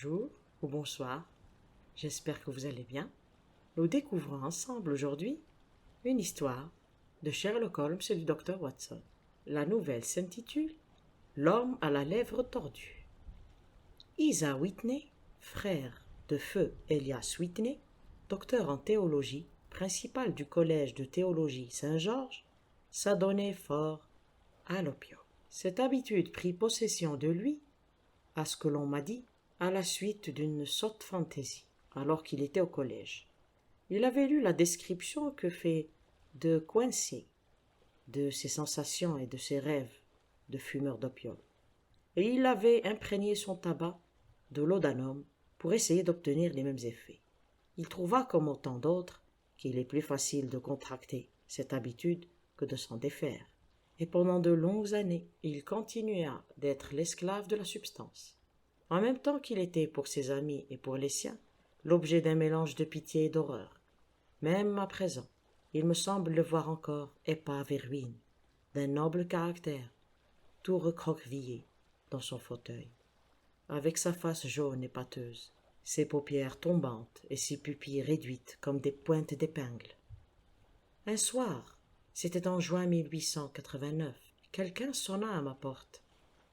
Bonjour ou bonsoir, j'espère que vous allez bien. Nous découvrons ensemble aujourd'hui une histoire de Sherlock Holmes et du docteur Watson. La nouvelle s'intitule L'homme à la lèvre tordue. Isa Whitney, frère de feu Elias Whitney, docteur en théologie, principal du collège de théologie Saint-Georges, s'adonnait fort à l'opium. Cette habitude prit possession de lui, à ce que l'on m'a dit, à la suite d'une sotte fantaisie, alors qu'il était au collège. Il avait lu la description que fait de Quincy de ses sensations et de ses rêves de fumeur d'opium, et il avait imprégné son tabac de laudanum pour essayer d'obtenir les mêmes effets. Il trouva, comme autant d'autres, qu'il est plus facile de contracter cette habitude que de s'en défaire, et pendant de longues années, il continua d'être l'esclave de la substance. En même temps qu'il était, pour ses amis et pour les siens, l'objet d'un mélange de pitié et d'horreur. Même à présent, il me semble le voir encore épave et ruine, d'un noble caractère, tout recroquevillé dans son fauteuil, avec sa face jaune et pâteuse, ses paupières tombantes et ses pupilles réduites comme des pointes d'épingle. Un soir, c'était en juin 1889, quelqu'un sonna à ma porte.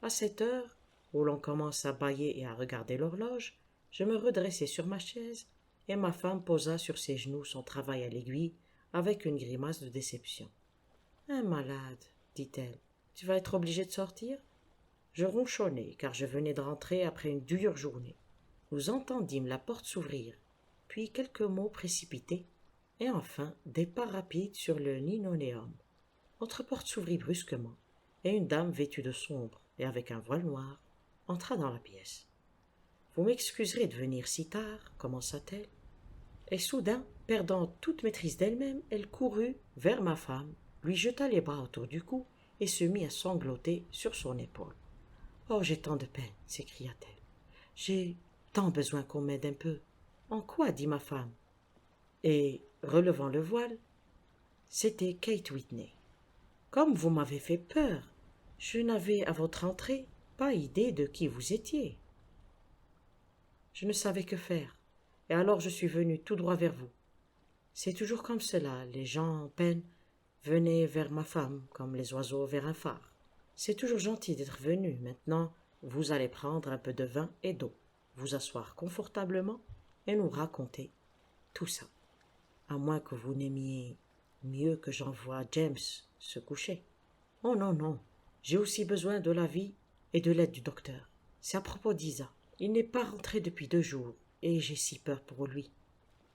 À cette heure, où l'on commence à bâiller et à regarder l'horloge, je me redressai sur ma chaise et ma femme posa sur ses genoux son travail à l'aiguille avec une grimace de déception. « Un malade, dit-elle, tu vas être obligé de sortir ?» Je ronchonnai, car je venais de rentrer après une dure journée. Nous entendîmes la porte s'ouvrir, puis quelques mots précipités, et enfin des pas rapides sur le linoléum. Notre porte s'ouvrit brusquement, et une dame vêtue de sombre et avec un voile noir entra dans la pièce. « Vous m'excuserez de venir si tard, commença-t-elle. Et soudain, perdant toute maîtrise d'elle-même, elle courut vers ma femme, lui jeta les bras autour du cou et se mit à sangloter sur son épaule. « Oh, j'ai tant de peine, s'écria-t-elle. J'ai tant besoin qu'on m'aide un peu. En quoi, dit ma femme. Et, relevant le voile, c'était Kate Whitney. Comme vous m'avez fait peur, je n'avais à votre entrée pas idée de qui vous étiez. Je ne savais que faire, et alors je suis venu tout droit vers vous. C'est toujours comme cela, les gens en peine venaient vers ma femme, comme les oiseaux vers un phare. C'est toujours gentil d'être venu. Maintenant, vous allez prendre un peu de vin et d'eau, vous asseoir confortablement et nous raconter tout ça. À moins que vous n'aimiez mieux que j'envoie James se coucher. Oh non, non, j'ai aussi besoin de l'avis et de l'aide du docteur. C'est à propos d'Isa. Il n'est pas rentré depuis 2 jours, et j'ai si peur pour lui.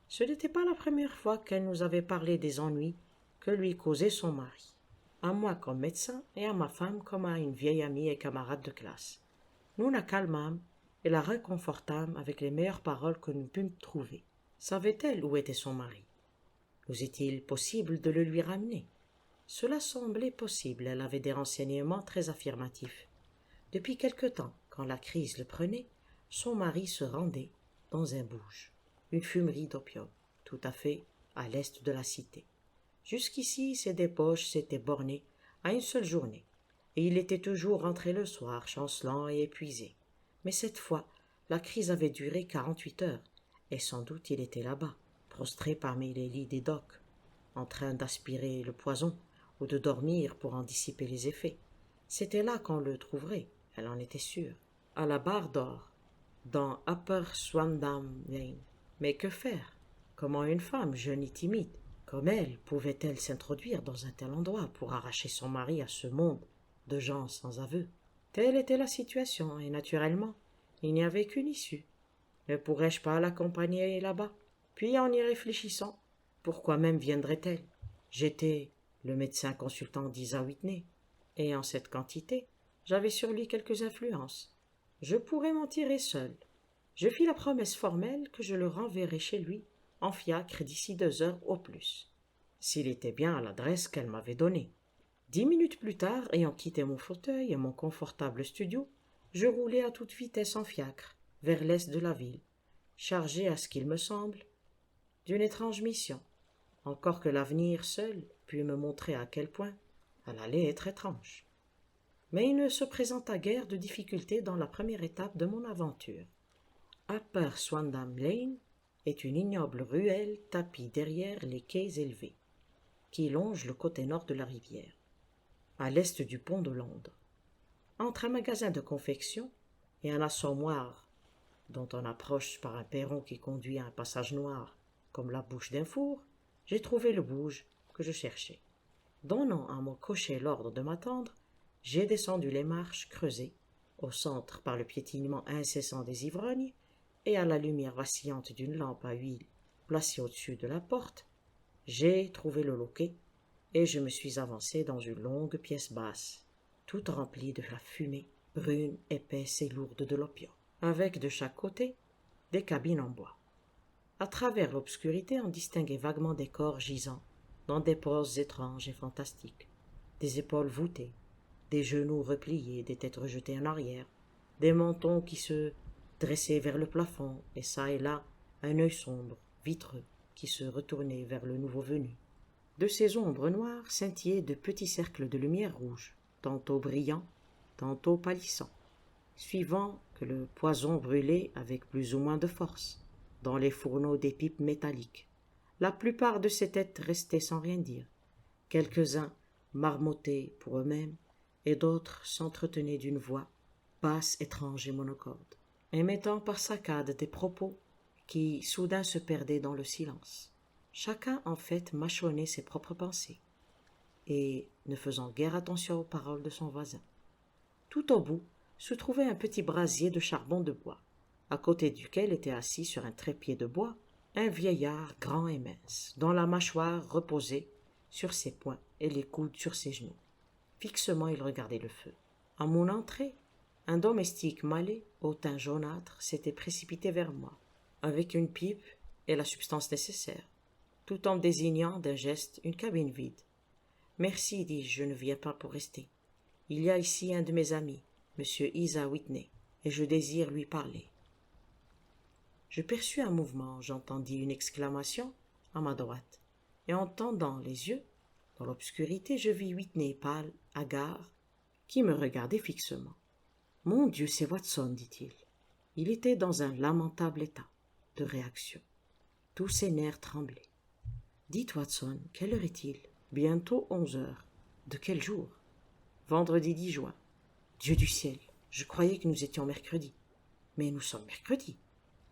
Ce n'était pas la première fois qu'elle nous avait parlé des ennuis que lui causait son mari. À moi comme médecin et à ma femme comme à une vieille amie et camarade de classe. Nous la calmâmes et la réconfortâmes avec les meilleures paroles que nous pûmes trouver. Savait-elle où était son mari? Nous est-il possible de le lui ramener? Cela semblait possible, elle avait des renseignements très affirmatifs. Depuis quelque temps, quand la crise le prenait, son mari se rendait dans un bouge, une fumerie d'opium, tout à fait à l'est de la cité. Jusqu'ici, ses débauches s'étaient bornées à une seule journée, et il était toujours rentré le soir, chancelant et épuisé. Mais cette fois, la crise avait duré 48 heures, et sans doute il était là-bas, prostré parmi les lits des docks, en train d'aspirer le poison ou de dormir pour en dissiper les effets. C'était là qu'on le trouverait, elle en était sûre, à la barre d'or, dans Upper Swandam Lane. Mais que faire? Comment une femme jeune et timide, comme elle, pouvait-elle s'introduire dans un tel endroit pour arracher son mari à ce monde de gens sans aveu? Telle était la situation, et naturellement, il n'y avait qu'une issue. Ne pourrais-je pas l'accompagner là-bas? Puis, en y réfléchissant, pourquoi même viendrait-elle? J'étais le médecin consultant d'Isa Whitney, et en cette quantité, j'avais sur lui quelques influences. Je pourrais m'en tirer seul. Je fis la promesse formelle que je le renverrais chez lui en fiacre d'ici 2 heures au plus, s'il était bien à l'adresse qu'elle m'avait donnée. 10 minutes plus tard, ayant quitté mon fauteuil et mon confortable studio, je roulai à toute vitesse en fiacre, vers l'est de la ville, chargé, à ce qu'il me semble, d'une étrange mission, encore que l'avenir seul pût me montrer à quel point elle allait être étrange. Mais il ne se présenta guère de difficultés dans la première étape de mon aventure. Upper Swandam Lane est une ignoble ruelle tapie derrière les quais élevés, qui longe le côté nord de la rivière, à l'est du pont de Londres. Entre un magasin de confection et un assommoir dont on approche par un perron qui conduit à un passage noir comme la bouche d'un four, j'ai trouvé le bouge que je cherchais. Donnant à mon cocher l'ordre de m'attendre, j'ai descendu les marches creusées, au centre par le piétinement incessant des ivrognes, et à la lumière vacillante d'une lampe à huile placée au-dessus de la porte, j'ai trouvé le loquet, et je me suis avancé dans une longue pièce basse, toute remplie de la fumée, brune, épaisse et lourde de l'opium, avec de chaque côté des cabines en bois. À travers l'obscurité, on distinguait vaguement des corps gisants, dans des poses étranges et fantastiques, des épaules voûtées, des genoux repliés, des têtes rejetées en arrière, des mentons qui se dressaient vers le plafond, et çà et là un œil sombre, vitreux, qui se retournait vers le nouveau venu. De ces ombres noires scintillaient de petits cercles de lumière rouge, tantôt brillants, tantôt pâlissants, suivant que le poison brûlait avec plus ou moins de force, dans les fourneaux des pipes métalliques. La plupart de ces têtes restaient sans rien dire. Quelques-uns marmottaient pour eux-mêmes, et d'autres s'entretenaient d'une voix, basse, étrange et monocorde, émettant par saccades des propos qui soudain se perdaient dans le silence. Chacun, en fait, mâchonnait ses propres pensées, et ne faisant guère attention aux paroles de son voisin. Tout au bout se trouvait un petit brasier de charbon de bois, à côté duquel était assis sur un trépied de bois un vieillard grand et mince, dont la mâchoire reposait sur ses poings et les coudes sur ses genoux. Fixement, il regardait le feu. À mon entrée, un domestique malais, au teint jaunâtre, s'était précipité vers moi, avec une pipe et la substance nécessaire, tout en désignant d'un geste une cabine vide. « Merci, dis-je, je ne viens pas pour rester. Il y a ici un de mes amis, M. Isa Whitney, et je désire lui parler. » Je perçus un mouvement, j'entendis une exclamation à ma droite, et en tendant les yeux, dans l'obscurité, je vis Whitney pâle, hagard, qui me regardait fixement. « Mon Dieu, c'est Watson, dit-il. » Il était dans un lamentable état de réaction. Tous ses nerfs tremblaient. « Dites, Watson, quelle heure est-il ? » ?»« Bientôt 11 heures. »« De quel jour ? » ?»« Vendredi 10 juin. »« Dieu du ciel, je croyais que nous étions mercredi. »« Mais nous sommes mercredi.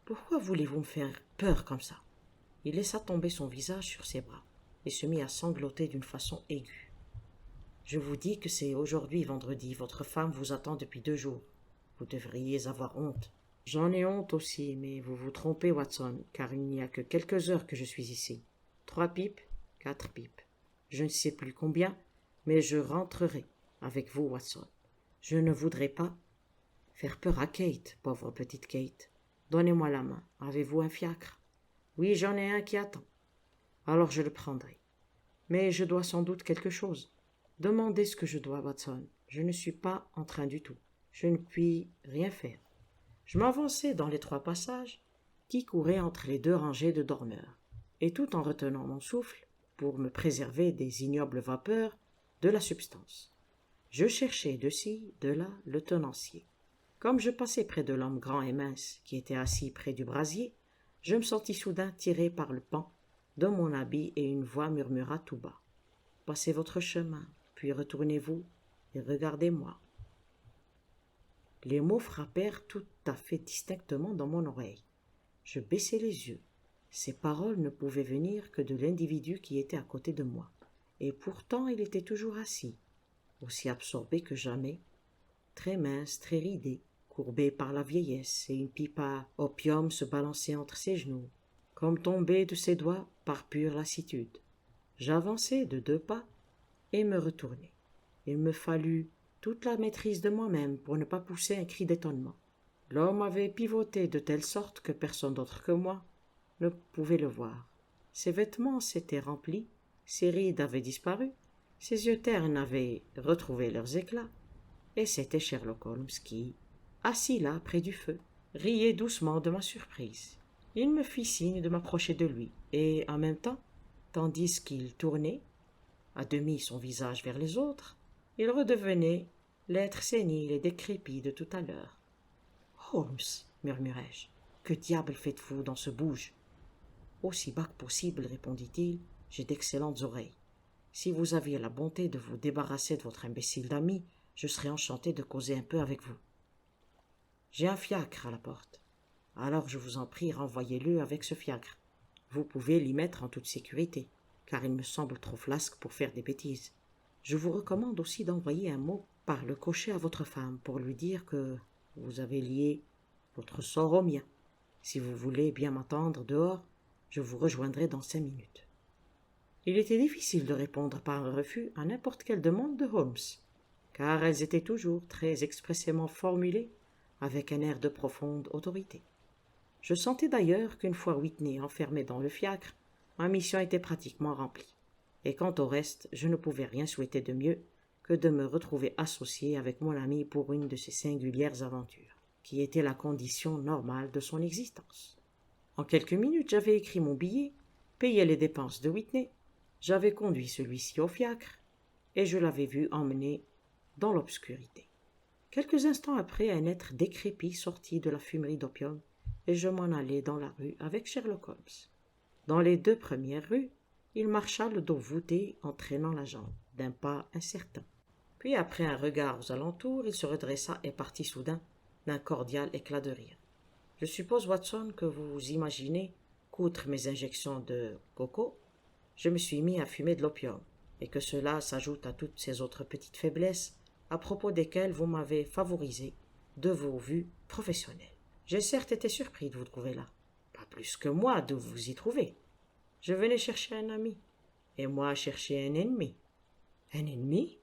Pourquoi voulez-vous me faire peur comme ça ?» Il laissa tomber son visage sur ses bras et se mit à sangloter d'une façon aiguë. « Je vous dis que c'est aujourd'hui vendredi. Votre femme vous attend depuis 2 jours. Vous devriez avoir honte. »« J'en ai honte aussi, mais vous vous trompez, Watson, car il n'y a que quelques heures que je suis ici. 3 pipes, 4 pipes. Je ne sais plus combien, mais je rentrerai avec vous, Watson. Je ne voudrais pas faire peur à Kate, pauvre petite Kate. Donnez-moi la main. Avez-vous un fiacre ? » ?»« Oui, j'en ai un qui attend. »« Alors je le prendrai. Mais je dois sans doute quelque chose. » »« Demandez ce que je dois, Watson. Je ne suis pas en train du tout. Je ne puis rien faire. » Je m'avançai dans les 3 passages qui couraient entre les 2 rangées de dormeurs, et tout en retenant mon souffle pour me préserver des ignobles vapeurs de la substance. Je cherchai de ci, de là, le tenancier. Comme je passais près de l'homme grand et mince qui était assis près du brasier, je me sentis soudain tiré par le pan de mon habit et une voix murmura tout bas. « Passez votre chemin, puis retournez-vous et regardez-moi. » Les mots frappèrent tout à fait distinctement dans mon oreille. Je baissai les yeux. Ces paroles ne pouvaient venir que de l'individu qui était à côté de moi, et pourtant il était toujours assis, aussi absorbé que jamais, très mince, très ridé, courbé par la vieillesse, et une pipe à opium se balançait entre ses genoux, comme tombée de ses doigts par pure lassitude. J'avançai de 2 pas et me retournai. Il me fallut toute la maîtrise de moi-même pour ne pas pousser un cri d'étonnement. L'homme avait pivoté de telle sorte que personne d'autre que moi ne pouvait le voir. Ses vêtements s'étaient remplis, ses rides avaient disparu, ses yeux ternes avaient retrouvé leurs éclats, et c'était Sherlock Holmes qui, assis là près du feu, riait doucement de ma surprise. Il me fit signe de m'approcher de lui, et en même temps, tandis qu'il tournait, à demi son visage vers les autres, il redevenait l'être sénile et décrépit de tout à l'heure. « Holmes, murmurai-je, Que diable faites-vous dans ce bouge? Aussi bas que possible, répondit-il, j'ai d'excellentes oreilles. Si vous aviez la bonté de vous débarrasser de votre imbécile d'ami, je serais enchanté de causer un peu avec vous. J'ai un fiacre à la porte. Alors je vous en prie, renvoyez-le avec ce fiacre. Vous pouvez l'y mettre en toute sécurité, car il me semble trop flasque pour faire des bêtises. Je vous recommande aussi d'envoyer un mot par le cocher à votre femme pour lui dire que vous avez lié votre sort au mien. Si vous voulez bien m'attendre dehors, je vous rejoindrai dans 5 minutes. Il était difficile de répondre par un refus à n'importe quelle demande de Holmes, car elles étaient toujours très expressément formulées avec un air de profonde autorité. Je sentais d'ailleurs qu'une fois Whitney enfermé dans le fiacre, ma mission était pratiquement remplie. Et quant au reste, je ne pouvais rien souhaiter de mieux que de me retrouver associé avec mon ami pour une de ces singulières aventures, qui était la condition normale de son existence. En quelques minutes, j'avais écrit mon billet, payé les dépenses de Whitney, j'avais conduit celui-ci au fiacre, et je l'avais vu emmener dans l'obscurité. Quelques instants après, un être décrépit sortit de la fumerie d'opium, et je m'en allai dans la rue avec Sherlock Holmes. Dans les 2 premières rues, il marcha le dos voûté en traînant la jambe, d'un pas incertain. Puis, après un regard aux alentours, il se redressa et partit soudain d'un cordial éclat de rire. Je suppose, Watson, que vous imaginez qu'outre mes injections de coco, je me suis mis à fumer de l'opium, et que cela s'ajoute à toutes ces autres petites faiblesses à propos desquelles vous m'avez favorisé de vos vues professionnelles. J'ai certes été surpris de vous trouver là, pas plus que moi de vous y trouver. Je venais chercher un ami, et moi chercher un ennemi. Un ennemi?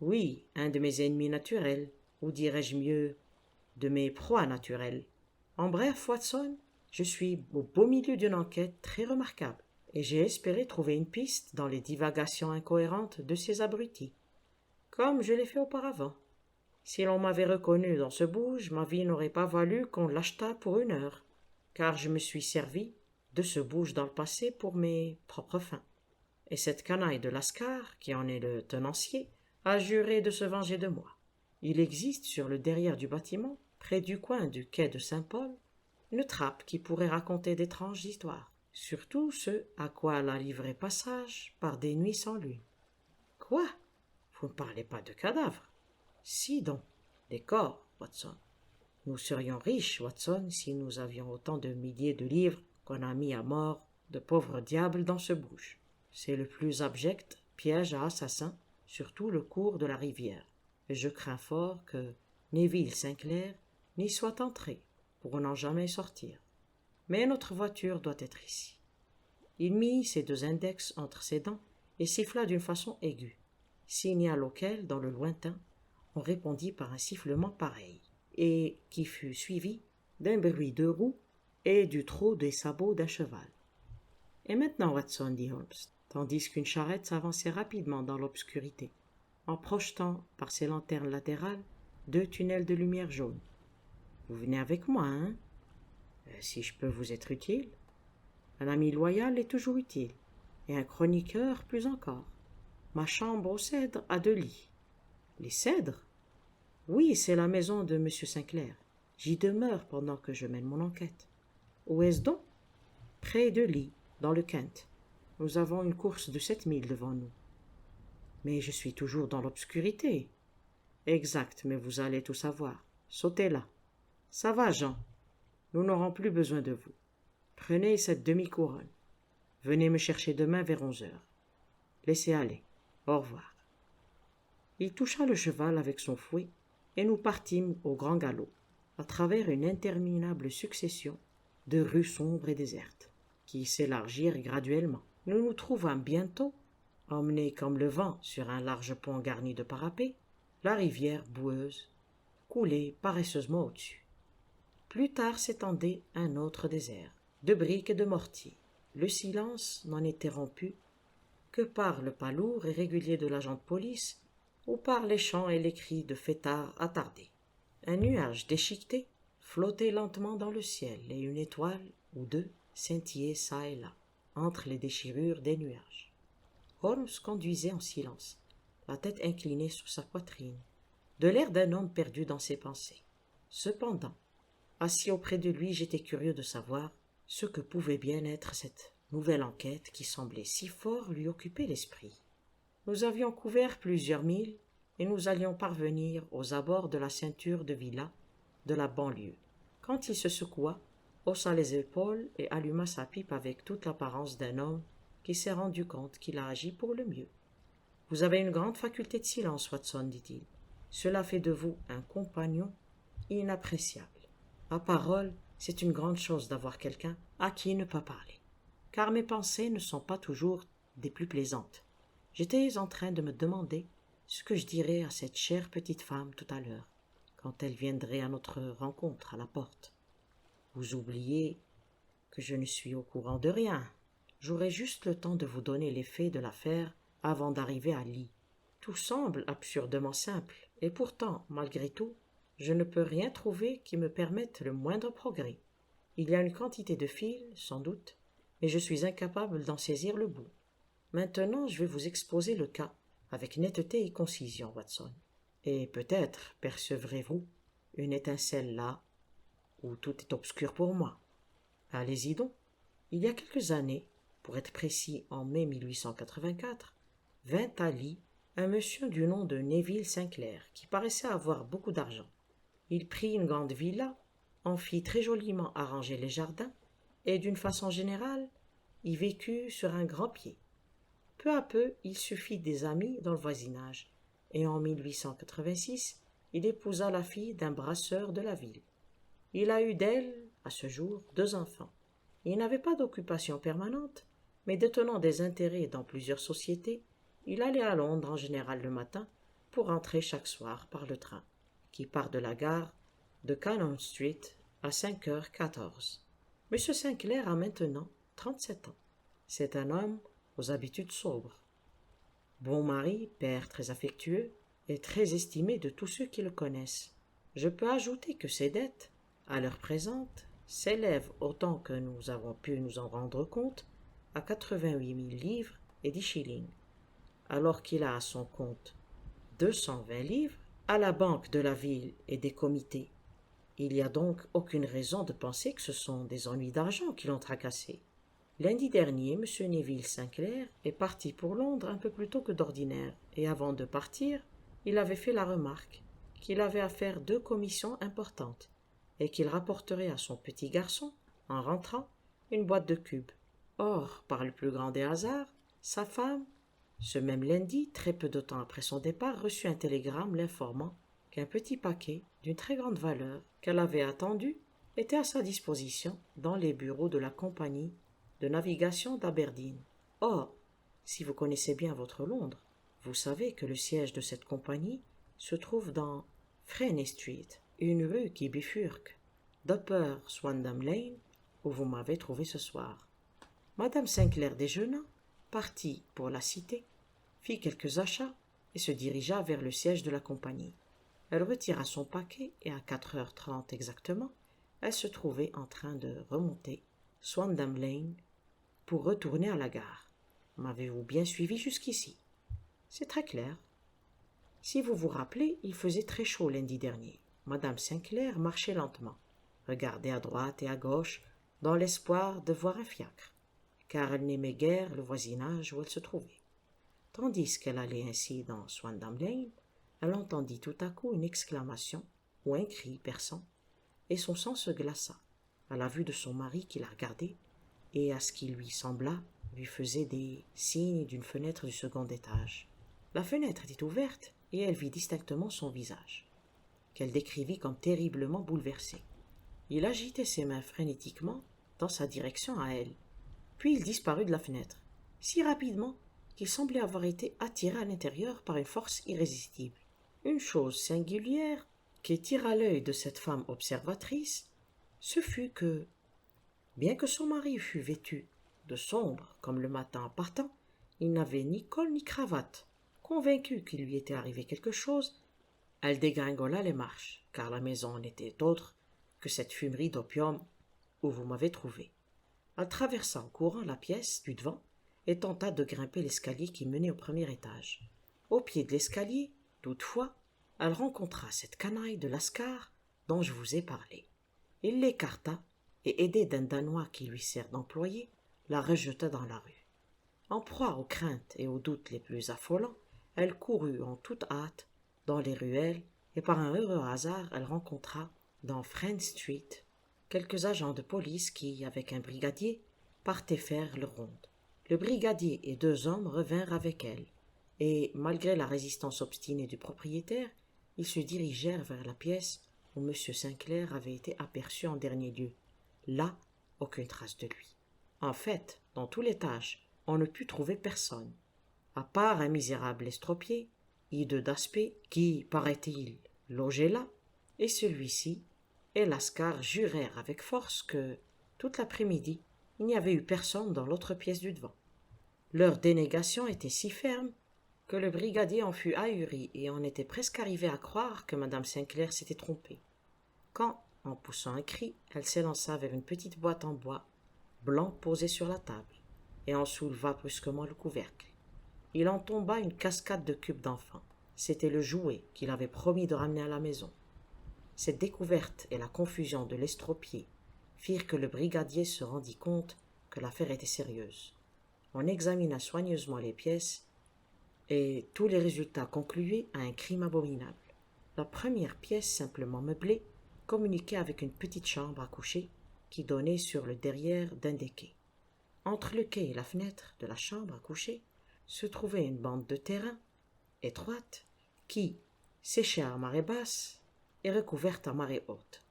Oui, un de mes ennemis naturels, ou dirais-je mieux, de mes proies naturelles. En bref, Watson, je suis au beau milieu d'une enquête très remarquable, et j'ai espéré trouver une piste dans les divagations incohérentes de ces abrutis, comme je l'ai fait auparavant. Si l'on m'avait reconnu dans ce bouge, ma vie n'aurait pas valu qu'on l'achetât pour 1 heure, car je me suis servi de ce bouge dans le passé pour mes propres fins. Et cette canaille de Lascar, qui en est le tenancier, a juré de se venger de moi. Il existe sur le derrière du bâtiment, près du coin du quai de Saint-Paul, une trappe qui pourrait raconter d'étranges histoires, surtout ce à quoi la livrait passage par des nuits sans lune. Quoi? Vous ne parlez pas de cadavres? Si donc, des corps, Watson. Nous serions riches, Watson, si nous avions autant de milliers de livres qu'on a mis à mort de pauvres diables dans ce bouge. C'est le plus abject piège à assassins sur tout le cours de la rivière, et je crains fort que Neville Sinclair n'y soit entré pour n'en jamais sortir. Mais notre voiture doit être ici. Il mit ses 2 index entre ses dents et siffla d'une façon aiguë, signal auquel, dans le lointain, on répondit par un sifflement pareil, et qui fut suivi d'un bruit de roues et du trot des sabots d'un cheval. « Et maintenant, Watson, dit Holmes, tandis qu'une charrette s'avançait rapidement dans l'obscurité, en projetant par ses lanternes latérales 2 tunnels de lumière jaune. Vous venez avec moi, hein? Si je peux vous être utile. Un ami loyal est toujours utile, et un chroniqueur plus encore. Ma chambre aux cèdres a 2 lits. Les cèdres? Oui, c'est la maison de M. Sinclair. J'y demeure pendant que je mène mon enquête. Où est-ce donc? Près de Lee, dans le Kent. Nous avons une course de 7 milles devant nous. Mais je suis toujours dans l'obscurité. Exact, mais vous allez tout savoir. Sautez là. Ça va, Jean. Nous n'aurons plus besoin de vous. Prenez cette demi-couronne. Venez me chercher demain vers 11 heures. Laissez aller. Au revoir. Il toucha le cheval avec son fouet, et nous partîmes au grand galop, à travers une interminable succession de rues sombres et désertes, qui s'élargirent graduellement. Nous nous trouvâmes bientôt, emmenés comme le vent sur un large pont garni de parapets, la rivière boueuse coulait paresseusement au-dessus. Plus tard s'étendait un autre désert, de briques et de mortier. Le silence n'en était rompu que par le pas lourd et régulier de l'agent de police ou par les chants et les cris de fêtards attardés. Un nuage déchiqueté flottait lentement dans le ciel et une étoile ou 2 scintillait çà et là, entre les déchirures des nuages. Holmes conduisait en silence, la tête inclinée sur sa poitrine, de l'air d'un homme perdu dans ses pensées. Cependant, Assis auprès de lui, j'étais curieux de savoir ce que pouvait bien être cette nouvelle enquête qui semblait si fort lui occuper l'esprit. Nous avions couvert plusieurs milles et nous allions parvenir aux abords de la ceinture de villas de la banlieue, quand il se secoua, haussa les épaules et alluma sa pipe avec toute l'apparence d'un homme qui s'est rendu compte qu'il a agi pour le mieux. « Vous avez une grande faculté de silence, Watson, dit-il. Cela fait de vous un compagnon inappréciable. À parole, c'est une grande chose d'avoir quelqu'un à qui ne pas parler, car mes pensées ne sont pas toujours des plus plaisantes. J'étais en train de me demander ce que je dirais à cette chère petite femme tout à l'heure, quand elle viendrait à notre rencontre à la porte. Vous oubliez que je ne suis au courant de rien. J'aurai juste le temps de vous donner les faits de l'affaire avant d'arriver à Lee. Tout semble absurdement simple, et pourtant, malgré tout, je ne peux rien trouver qui me permette le moindre progrès. Il y a une quantité de fils, sans doute, mais je suis incapable d'en saisir le bout. Maintenant, je vais vous exposer le cas, avec netteté et concision, Watson. Et peut-être percevrez-vous une étincelle là où tout est obscur pour moi. Allez-y donc. Il y a quelques années, pour être précis en mai 1884, vint à Lee un monsieur du nom de Neville Sinclair qui paraissait avoir beaucoup d'argent. Il prit une grande villa, en fit très joliment arranger les jardins et d'une façon générale y vécut sur un grand pied. Peu à peu, il se fit des amis dans le voisinage et en 1886, il épousa la fille d'un brasseur de la ville. Il a eu d'elle, à ce jour, 2 enfants. Il n'avait pas d'occupation permanente, mais détenant des intérêts dans plusieurs sociétés, il allait à Londres en général le matin pour rentrer chaque soir par le train, qui part de la gare de Cannon Street à 5h14. M. Sinclair a maintenant 37 ans. C'est un homme aux habitudes sobres. Bon mari, père très affectueux et très estimé de tous ceux qui le connaissent. Je peux ajouter que ses dettes, à l'heure présente, s'élèvent autant que nous avons pu nous en rendre compte à 88 000 livres et 10 shillings, alors qu'il a à son compte 220 livres à la banque de la ville et des comités. Il n'y a donc aucune raison de penser que ce sont des ennuis d'argent qui l'ont tracassé. Lundi dernier, M. Neville Sinclair est parti pour Londres un peu plus tôt que d'ordinaire, et avant de partir, il avait fait la remarque qu'il avait à faire 2 commissions importantes, et qu'il rapporterait à son petit garçon, en rentrant, une boîte de cubes. Or, par le plus grand des hasards, sa femme, ce même lundi, très peu de temps après son départ, reçut un télégramme l'informant qu'un petit paquet d'une très grande valeur qu'elle avait attendu était à sa disposition dans les bureaux de la compagnie de navigation d'Aberdeen. Or, si vous connaissez bien votre Londres, vous savez que le siège de cette compagnie se trouve dans Frenay Street, une rue qui bifurque d'Upper Swandam Lane, où vous m'avez trouvé ce soir. Madame Sinclair déjeuna, partit pour la cité, fit quelques achats et se dirigea vers le siège de la compagnie. Elle retira son paquet et à 4h30 exactement, elle se trouvait en train de remonter Swandam Lane pour retourner à la gare. M'avez-vous bien suivi jusqu'ici? C'est très clair. Si vous vous rappelez, il faisait très chaud lundi dernier. Madame Sinclair marchait lentement, regardait à droite et à gauche dans l'espoir de voir un fiacre, car elle n'aimait guère le voisinage où elle se trouvait. Tandis qu'elle allait ainsi dans Swandam Lane, elle entendit tout à coup une exclamation ou un cri perçant, et son sang se glaça à la vue de son mari qui la regardait et à ce qui lui sembla lui faisait des signes d'une fenêtre du second étage. La fenêtre était ouverte et elle vit distinctement son visage, qu'elle décrivit comme terriblement bouleversé. Il agitait ses mains frénétiquement dans sa direction à elle, puis il disparut de la fenêtre, si rapidement qu'il semblait avoir été attiré à l'intérieur par une force irrésistible. Une chose singulière qui tira l'œil de cette femme observatrice, ce fut que, bien que son mari fût vêtu de sombre comme le matin en partant, il n'avait ni col ni cravate. Convaincue qu'il lui était arrivé quelque chose, elle dégringola les marches, car la maison n'était autre que cette fumerie d'opium où vous m'avez trouvé. Elle traversa en courant la pièce du devant et tenta de grimper l'escalier qui menait au premier étage. Au pied de l'escalier, toutefois, elle rencontra cette canaille de Lascar dont je vous ai parlé. Il l'écarta et, aidé d'un Danois qui lui sert d'employé, la rejeta dans la rue. En proie aux craintes et aux doutes les plus affolants, elle courut en toute hâte dans les ruelles et par un heureux hasard elle rencontra, dans Friend Street, quelques agents de police qui, avec un brigadier, partaient faire leur ronde. Le brigadier et 2 hommes revinrent avec elle, et, malgré la résistance obstinée du propriétaire, ils se dirigèrent vers la pièce où M. Sinclair avait été aperçu en dernier lieu. Là, aucune trace de lui. En fait, dans tout l'étage, on ne put trouver personne, à part un misérable estropié, hideux d'aspect, qui, paraît-il, logeait là, et celui-ci et Lascar jurèrent avec force que, toute l'après-midi, il n'y avait eu personne dans l'autre pièce du devant. Leur dénégation était si ferme que le brigadier en fut ahuri et on était presque arrivé à croire que Madame Sinclair s'était trompée, quand, en poussant un cri, elle s'élança vers une petite boîte en bois blanc posée sur la table, et en souleva brusquement le couvercle. Il en tomba une cascade de cubes d'enfant. C'était le jouet qu'il avait promis de ramener à la maison. Cette découverte et la confusion de l'estropié firent que le brigadier se rendit compte que l'affaire était sérieuse. On examina soigneusement les pièces et tous les résultats concluaient à un crime abominable. La première pièce, simplement meublée, communiquait avec une petite chambre à coucher qui donnait sur le derrière d'un des quais. Entre le quai et la fenêtre de la chambre à coucher se trouvait une bande de terrain étroite qui, séchée à marée basse, est recouverte à marée haute,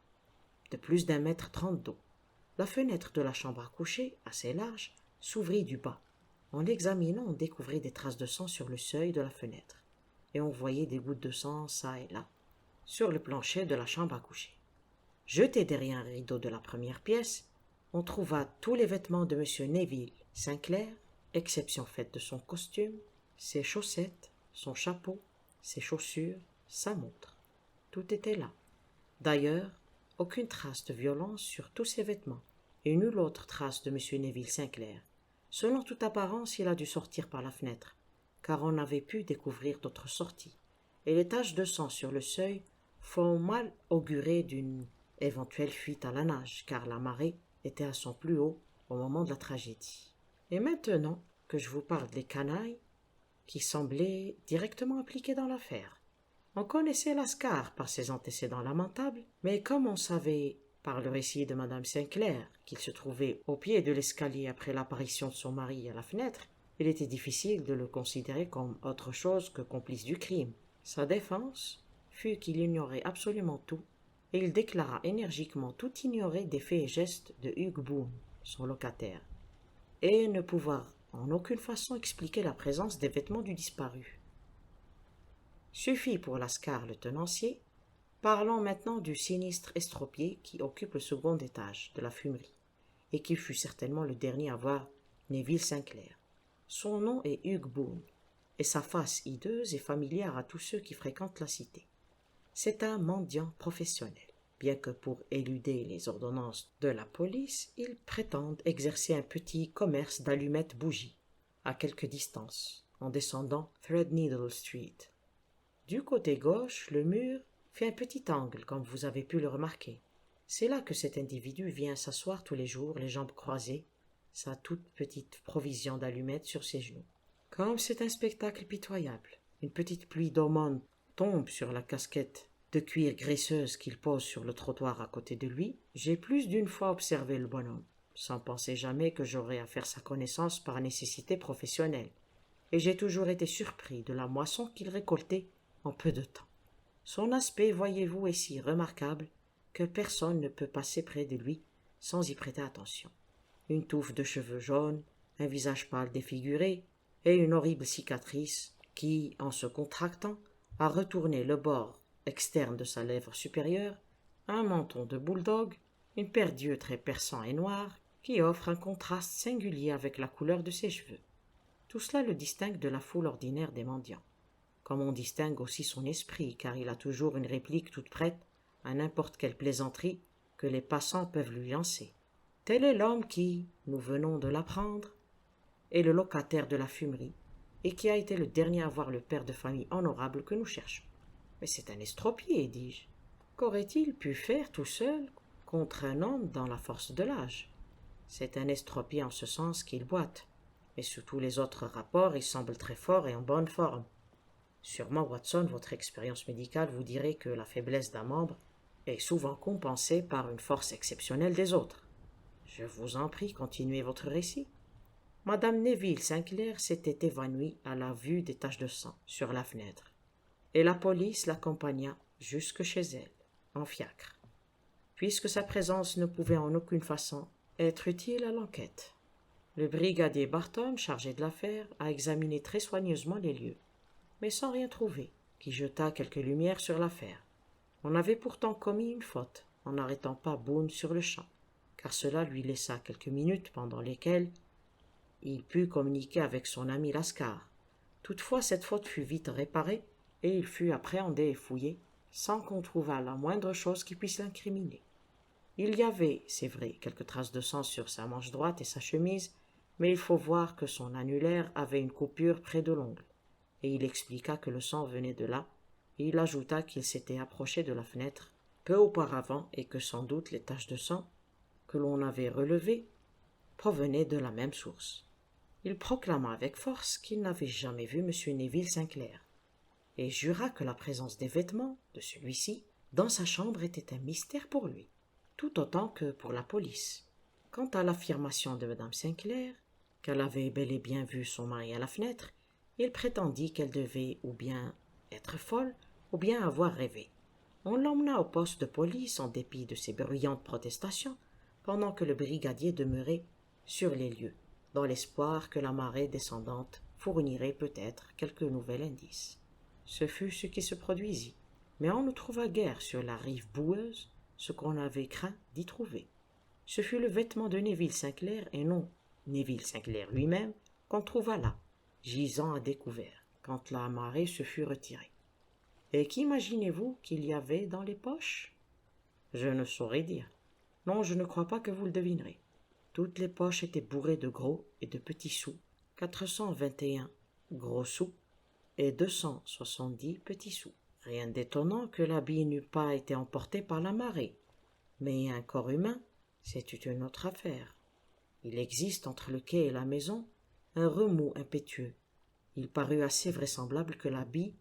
de plus d'1,30 m d'eau. La fenêtre de la chambre à coucher, assez large, s'ouvrit du bas. En l'examinant, on découvrit des traces de sang sur le seuil de la fenêtre, et on voyait des gouttes de sang çà et là, sur le plancher de la chambre à coucher. Jeté derrière un rideau de la première pièce, on trouva tous les vêtements de M. Neville Sinclair, exception faite de son costume, ses chaussettes, son chapeau, ses chaussures, sa montre. Tout était là. D'ailleurs, aucune trace de violence sur tous ses vêtements, et nulle autre trace de M. Neville Sinclair. Selon toute apparence, il a dû sortir par la fenêtre, car on n'avait pu découvrir d'autre sortie, et les taches de sang sur le seuil font mal augurer d'une éventuelle fuite à la nage, car la marée était à son plus haut au moment de la tragédie. Et maintenant que je vous parle des canailles qui semblaient directement impliqués dans l'affaire. On connaissait Lascar par ses antécédents lamentables, mais comme on savait, par le récit de Madame Sinclair, qu'il se trouvait au pied de l'escalier après l'apparition de son mari à la fenêtre, il était difficile de le considérer comme autre chose que complice du crime. Sa défense fut qu'il ignorait absolument tout, et il déclara énergiquement tout ignorer des faits et gestes de Hugh Boone, son locataire, et ne pouvoir en aucune façon expliquer la présence des vêtements du disparu. Suffit pour Lascar le tenancier. Parlons maintenant du sinistre estropié qui occupe le second étage de la fumerie, et qui fut certainement le dernier à voir Neville Sinclair. Son nom est Hugh Boone, et sa face hideuse est familière à tous ceux qui fréquentent la cité. C'est un mendiant professionnel, bien que pour éluder les ordonnances de la police, il prétende exercer un petit commerce d'allumettes bougies, à quelque distance, en descendant Threadneedle Street. Du côté gauche, le mur fait un petit angle, comme vous avez pu le remarquer. C'est là que cet individu vient s'asseoir tous les jours, les jambes croisées, sa toute petite provision d'allumettes sur ses genoux. Comme c'est un spectacle pitoyable, une petite pluie d'aumônes tombe sur la casquette de cuir graisseuse qu'il pose sur le trottoir à côté de lui. J'ai plus d'une fois observé le bonhomme, sans penser jamais que j'aurais à faire sa connaissance par nécessité professionnelle, et j'ai toujours été surpris de la moisson qu'il récoltait en peu de temps. Son aspect, voyez-vous, est si remarquable que personne ne peut passer près de lui sans y prêter attention. Une touffe de cheveux jaunes, un visage pâle défiguré, et une horrible cicatrice qui, en se contractant, a retourné le bord externe de sa lèvre supérieure, un menton de bulldog, une paire d'yeux très perçants et noirs, qui offre un contraste singulier avec la couleur de ses cheveux. Tout cela le distingue de la foule ordinaire des mendiants, comme on distingue aussi son esprit, car il a toujours une réplique toute prête à n'importe quelle plaisanterie que les passants peuvent lui lancer. Tel est l'homme qui, nous venons de l'apprendre, est le locataire de la fumerie, et qui a été le dernier à voir le père de famille honorable que nous cherchons. Mais c'est un estropié, dis-je. Qu'aurait-il pu faire tout seul contre un homme dans la force de l'âge. C'est un estropie en ce sens qu'il boite, mais sous tous les autres rapports, il semble très fort et en bonne forme. Sûrement, Watson, votre expérience médicale vous dirait que la faiblesse d'un membre est souvent compensée par une force exceptionnelle des autres. Je vous en prie, continuez votre récit. Madame Neville Sinclair s'était évanouie à la vue des taches de sang sur la fenêtre, et la police l'accompagna jusque chez elle, en fiacre, puisque sa présence ne pouvait en aucune façon être utile à l'enquête. Le brigadier Barton, chargé de l'affaire, a examiné très soigneusement les lieux, mais sans rien trouver qui jetât quelque lumière sur l'affaire. On avait pourtant commis une faute en n'arrêtant pas Boone sur le champ, car cela lui laissa quelques minutes pendant lesquelles il put communiquer avec son ami Lascar. Toutefois, cette faute fut vite réparée et il fut appréhendé et fouillé sans qu'on trouvât la moindre chose qui puisse l'incriminer. Il y avait, c'est vrai, quelques traces de sang sur sa manche droite et sa chemise, mais il faut voir que son annulaire avait une coupure près de l'ongle, et il expliqua que le sang venait de là, et il ajouta qu'il s'était approché de la fenêtre peu auparavant et que sans doute les taches de sang que l'on avait relevées provenaient de la même source. Il proclama avec force qu'il n'avait jamais vu M. Neville Sinclair, et jura que la présence des vêtements de celui-ci dans sa chambre était un mystère pour lui, tout autant que pour la police. Quant à l'affirmation de Mme Sinclair, qu'elle avait bel et bien vu son mari à la fenêtre, il prétendit qu'elle devait ou bien être folle, ou bien avoir rêvé. On l'emmena au poste de police en dépit de ses bruyantes protestations, pendant que le brigadier demeurait sur les lieux, dans l'espoir que la marée descendante fournirait peut-être quelque nouvel indice. Ce fut ce qui se produisit, mais on ne trouva guère sur la rive boueuse ce qu'on avait craint d'y trouver. Ce fut le vêtement de Neville Sinclair et non Neville Sinclair lui-même qu'on trouva là, gisant à découvert, quand la marée se fut retirée. Et qu'imaginez-vous qu'il y avait dans les poches? Je ne saurais dire. Non, je ne crois pas que vous le devinerez. Toutes les poches étaient bourrées de gros et de petits sous, 421 gros sous et 270 petits sous. Rien d'étonnant que l'habit n'eût pas été emporté par la marée. Mais un corps humain, c'est une autre affaire. Il existe entre le quai et la maison un remous impétueux. Il parut assez vraisemblable que l'habit,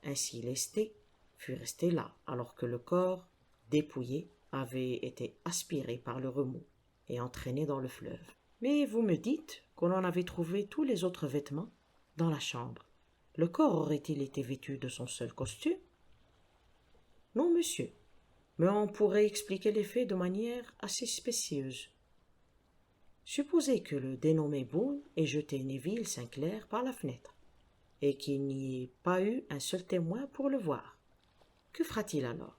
ainsi lesté, fût resté là, alors que le corps, dépouillé, avait été aspiré par le remous et entraîné dans le fleuve. Mais vous me dites qu'on en avait trouvé tous les autres vêtements dans la chambre. Le corps aurait-il été vêtu de son seul costume? Non, monsieur, mais on pourrait expliquer les faits de manière assez spécieuse. Supposez que le dénommé Boone ait jeté Neville Sinclair par la fenêtre, et qu'il n'y ait pas eu un seul témoin pour le voir. Que fera-t-il alors?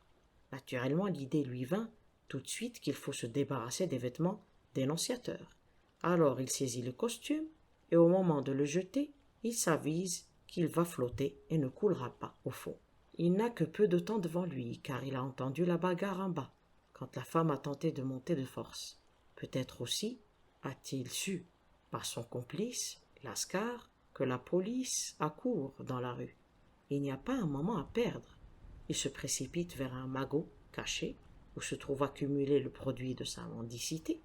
Naturellement, l'idée lui vint tout de suite qu'il faut se débarrasser des vêtements dénonciateurs. Alors il saisit le costume, et au moment de le jeter, il s'avise qu'il va flotter et ne coulera pas au fond. Il n'a que peu de temps devant lui, car il a entendu la bagarre en bas, quand la femme a tenté de monter de force. Peut-être aussi a-t-il su, par son complice, Lascar, que la police accourt dans la rue. Il n'y a pas un moment à perdre. Il se précipite vers un magot caché, où se trouve accumulé le produit de sa mendicité,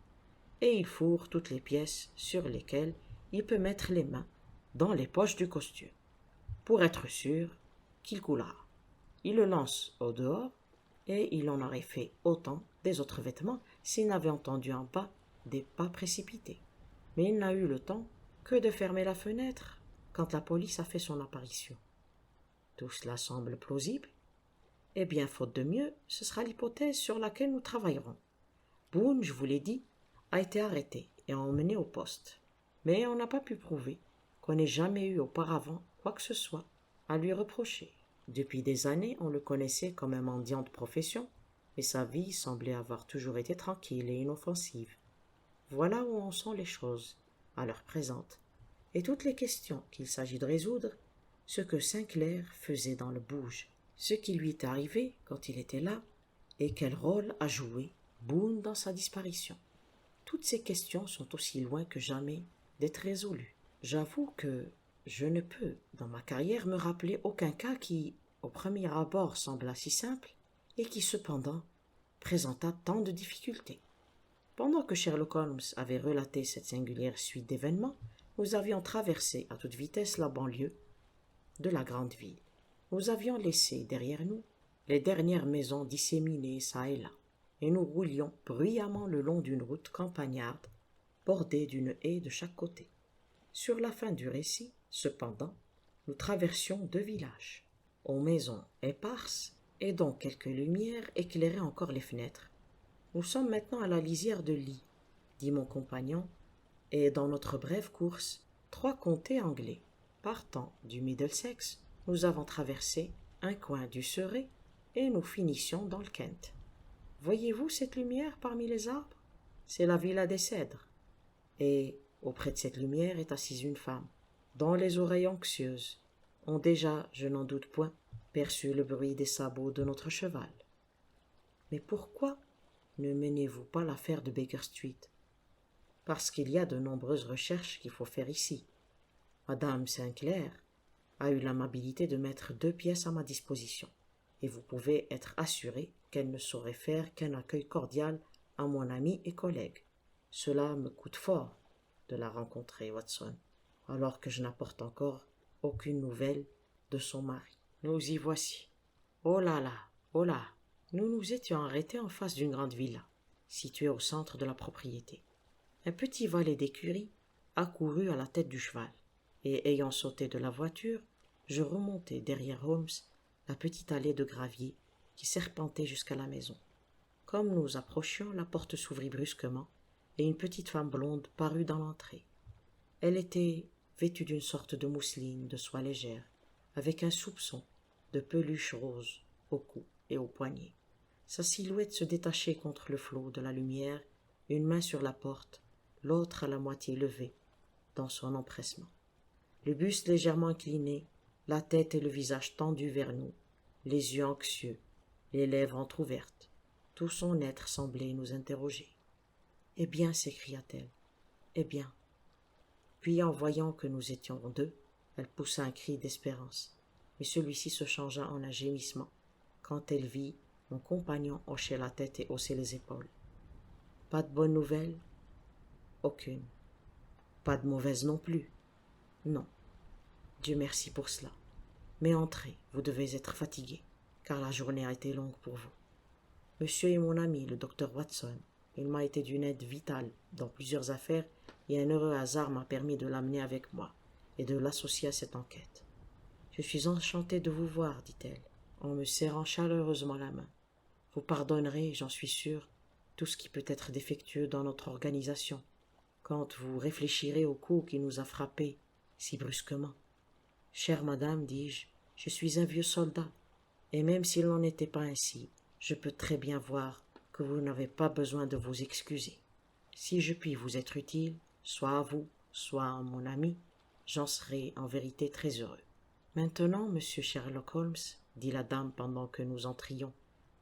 et il fourre toutes les pièces sur lesquelles il peut mettre les mains dans les poches du costume, pour être sûr qu'il coulera. Il le lance au dehors, et il en aurait fait autant des autres vêtements s'il n'avait entendu en bas des pas précipités. Mais il n'a eu le temps que de fermer la fenêtre quand la police a fait son apparition. Tout cela semble plausible. Eh bien, faute de mieux, ce sera l'hypothèse sur laquelle nous travaillerons. Boone, je vous l'ai dit, a été arrêté et emmené au poste. Mais on n'a pas pu prouver qu'on n'ait jamais eu auparavant quoi que ce soit à lui reprocher. Depuis des années, on le connaissait comme un mendiant de profession, et sa vie semblait avoir toujours été tranquille et inoffensive. Voilà où en sont les choses, à l'heure présente, et toutes les questions qu'il s'agit de résoudre, ce que Sinclair faisait dans le bouge, ce qui lui est arrivé quand il était là, et quel rôle a joué Boone dans sa disparition. Toutes ces questions sont aussi loin que jamais d'être résolues. J'avoue que je ne peux, dans ma carrière, me rappeler aucun cas qui, au premier abord, sembla si simple, et qui cependant présenta tant de difficultés. Pendant que Sherlock Holmes avait relaté cette singulière suite d'événements, nous avions traversé à toute vitesse la banlieue de la grande ville. Nous avions laissé derrière nous les dernières maisons disséminées çà et là, et nous roulions bruyamment le long d'une route campagnarde bordée d'une haie de chaque côté. Sur la fin du récit, cependant, nous traversions 2 villages, aux maisons éparses et dont quelques lumières éclairaient encore les fenêtres. Nous sommes maintenant à la lisière de Lee, dit mon compagnon, et dans notre brève course, 3 comtés anglais. Partant du Middlesex, nous avons traversé un coin du Surrey et nous finissions dans le Kent. Voyez-vous cette lumière parmi les arbres? C'est la villa des Cèdres. Et auprès de cette lumière est assise une femme, dont les oreilles anxieuses ont déjà, je n'en doute point, perçu le bruit des sabots de notre cheval. Mais pourquoi ne menez-vous pas l'affaire de Baker Street? Parce qu'il y a de nombreuses recherches qu'il faut faire ici. Madame Sinclair a eu l'amabilité de mettre 2 pièces à ma disposition, et vous pouvez être assuré qu'elle ne saurait faire qu'un accueil cordial à mon ami et collègue. Cela me coûte fort de la rencontrer, Watson, alors que je n'apporte encore aucune nouvelle de son mari. Nous y voici. Oh là là, oh là! Nous nous étions arrêtés en face d'une grande villa, située au centre de la propriété. Un petit valet d'écurie accourut à la tête du cheval, et ayant sauté de la voiture, je remontai derrière Holmes la petite allée de gravier qui serpentait jusqu'à la maison. Comme nous approchions, la porte s'ouvrit brusquement, et une petite femme blonde parut dans l'entrée. Elle était vêtue d'une sorte de mousseline de soie légère, avec un soupçon de peluche rose au cou et aux poignets. Sa silhouette se détachait contre le flot de la lumière, une main sur la porte, l'autre à la moitié levée, dans son empressement. Le buste légèrement incliné, la tête et le visage tendus vers nous, les yeux anxieux, les lèvres entr'ouvertes. Tout son être semblait nous interroger. « Eh bien, s'écria-t-elle, eh bien. » Puis, en voyant que nous étions 2, elle poussa un cri d'espérance, mais celui-ci se changea en un gémissement, quand elle vit mon compagnon hocher la tête et hausser les épaules. « Pas de bonne nouvelle? »« Aucune. »« Pas de mauvaise non plus? »« Non. Dieu merci pour cela. Mais entrez, vous devez être fatigué, car la journée a été longue pour vous. Monsieur est mon ami, le docteur Watson. Il m'a été d'une aide vitale dans plusieurs affaires et un heureux hasard m'a permis de l'amener avec moi et de l'associer à cette enquête. Je suis enchantée de vous voir, dit-elle, en me serrant chaleureusement la main. Vous pardonnerez, j'en suis sûre, tout ce qui peut être défectueux dans notre organisation, quand vous réfléchirez au coup qui nous a frappés si brusquement. Chère madame, dis-je, je suis un vieux soldat, et même s'il n'en était pas ainsi, je peux très bien voir que vous n'avez pas besoin de vous excuser. Si je puis vous être utile, soit à vous, soit à mon ami, j'en serai en vérité très heureux. Maintenant, monsieur Sherlock Holmes, dit la dame pendant que nous entrions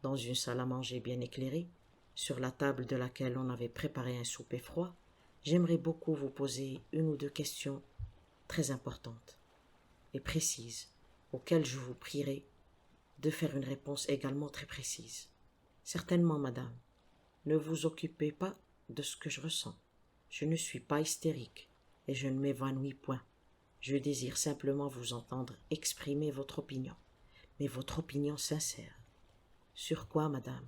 dans une salle à manger bien éclairée, sur la table de laquelle on avait préparé un souper froid, j'aimerais beaucoup vous poser 1 ou 2 questions très importantes et précises, auxquelles je vous prierai de faire une réponse également très précise. Certainement, madame. Ne vous occupez pas de ce que je ressens. Je ne suis pas hystérique et je ne m'évanouis point. Je désire simplement vous entendre exprimer votre opinion, mais votre opinion sincère. Sur quoi, madame?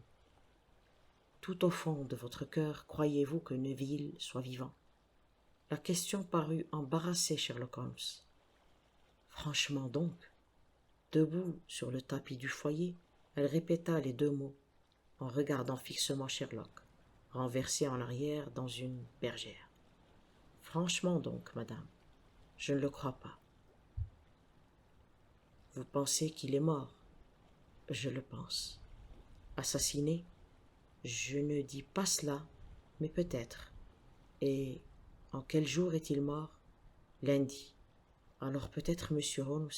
Tout au fond de votre cœur, croyez-vous que Neville soit vivant? La question parut embarrasser Sherlock Holmes. Franchement donc, debout sur le tapis du foyer, elle répéta les 2 mots, en regardant fixement Sherlock, renversé en arrière dans une bergère. Franchement donc, madame, je ne le crois pas. Vous pensez qu'il est mort? Je le pense. Assassiné? Je ne dis pas cela, mais peut-être. Et en quel jour est-il mort? Lundi. Alors peut-être, monsieur Holmes,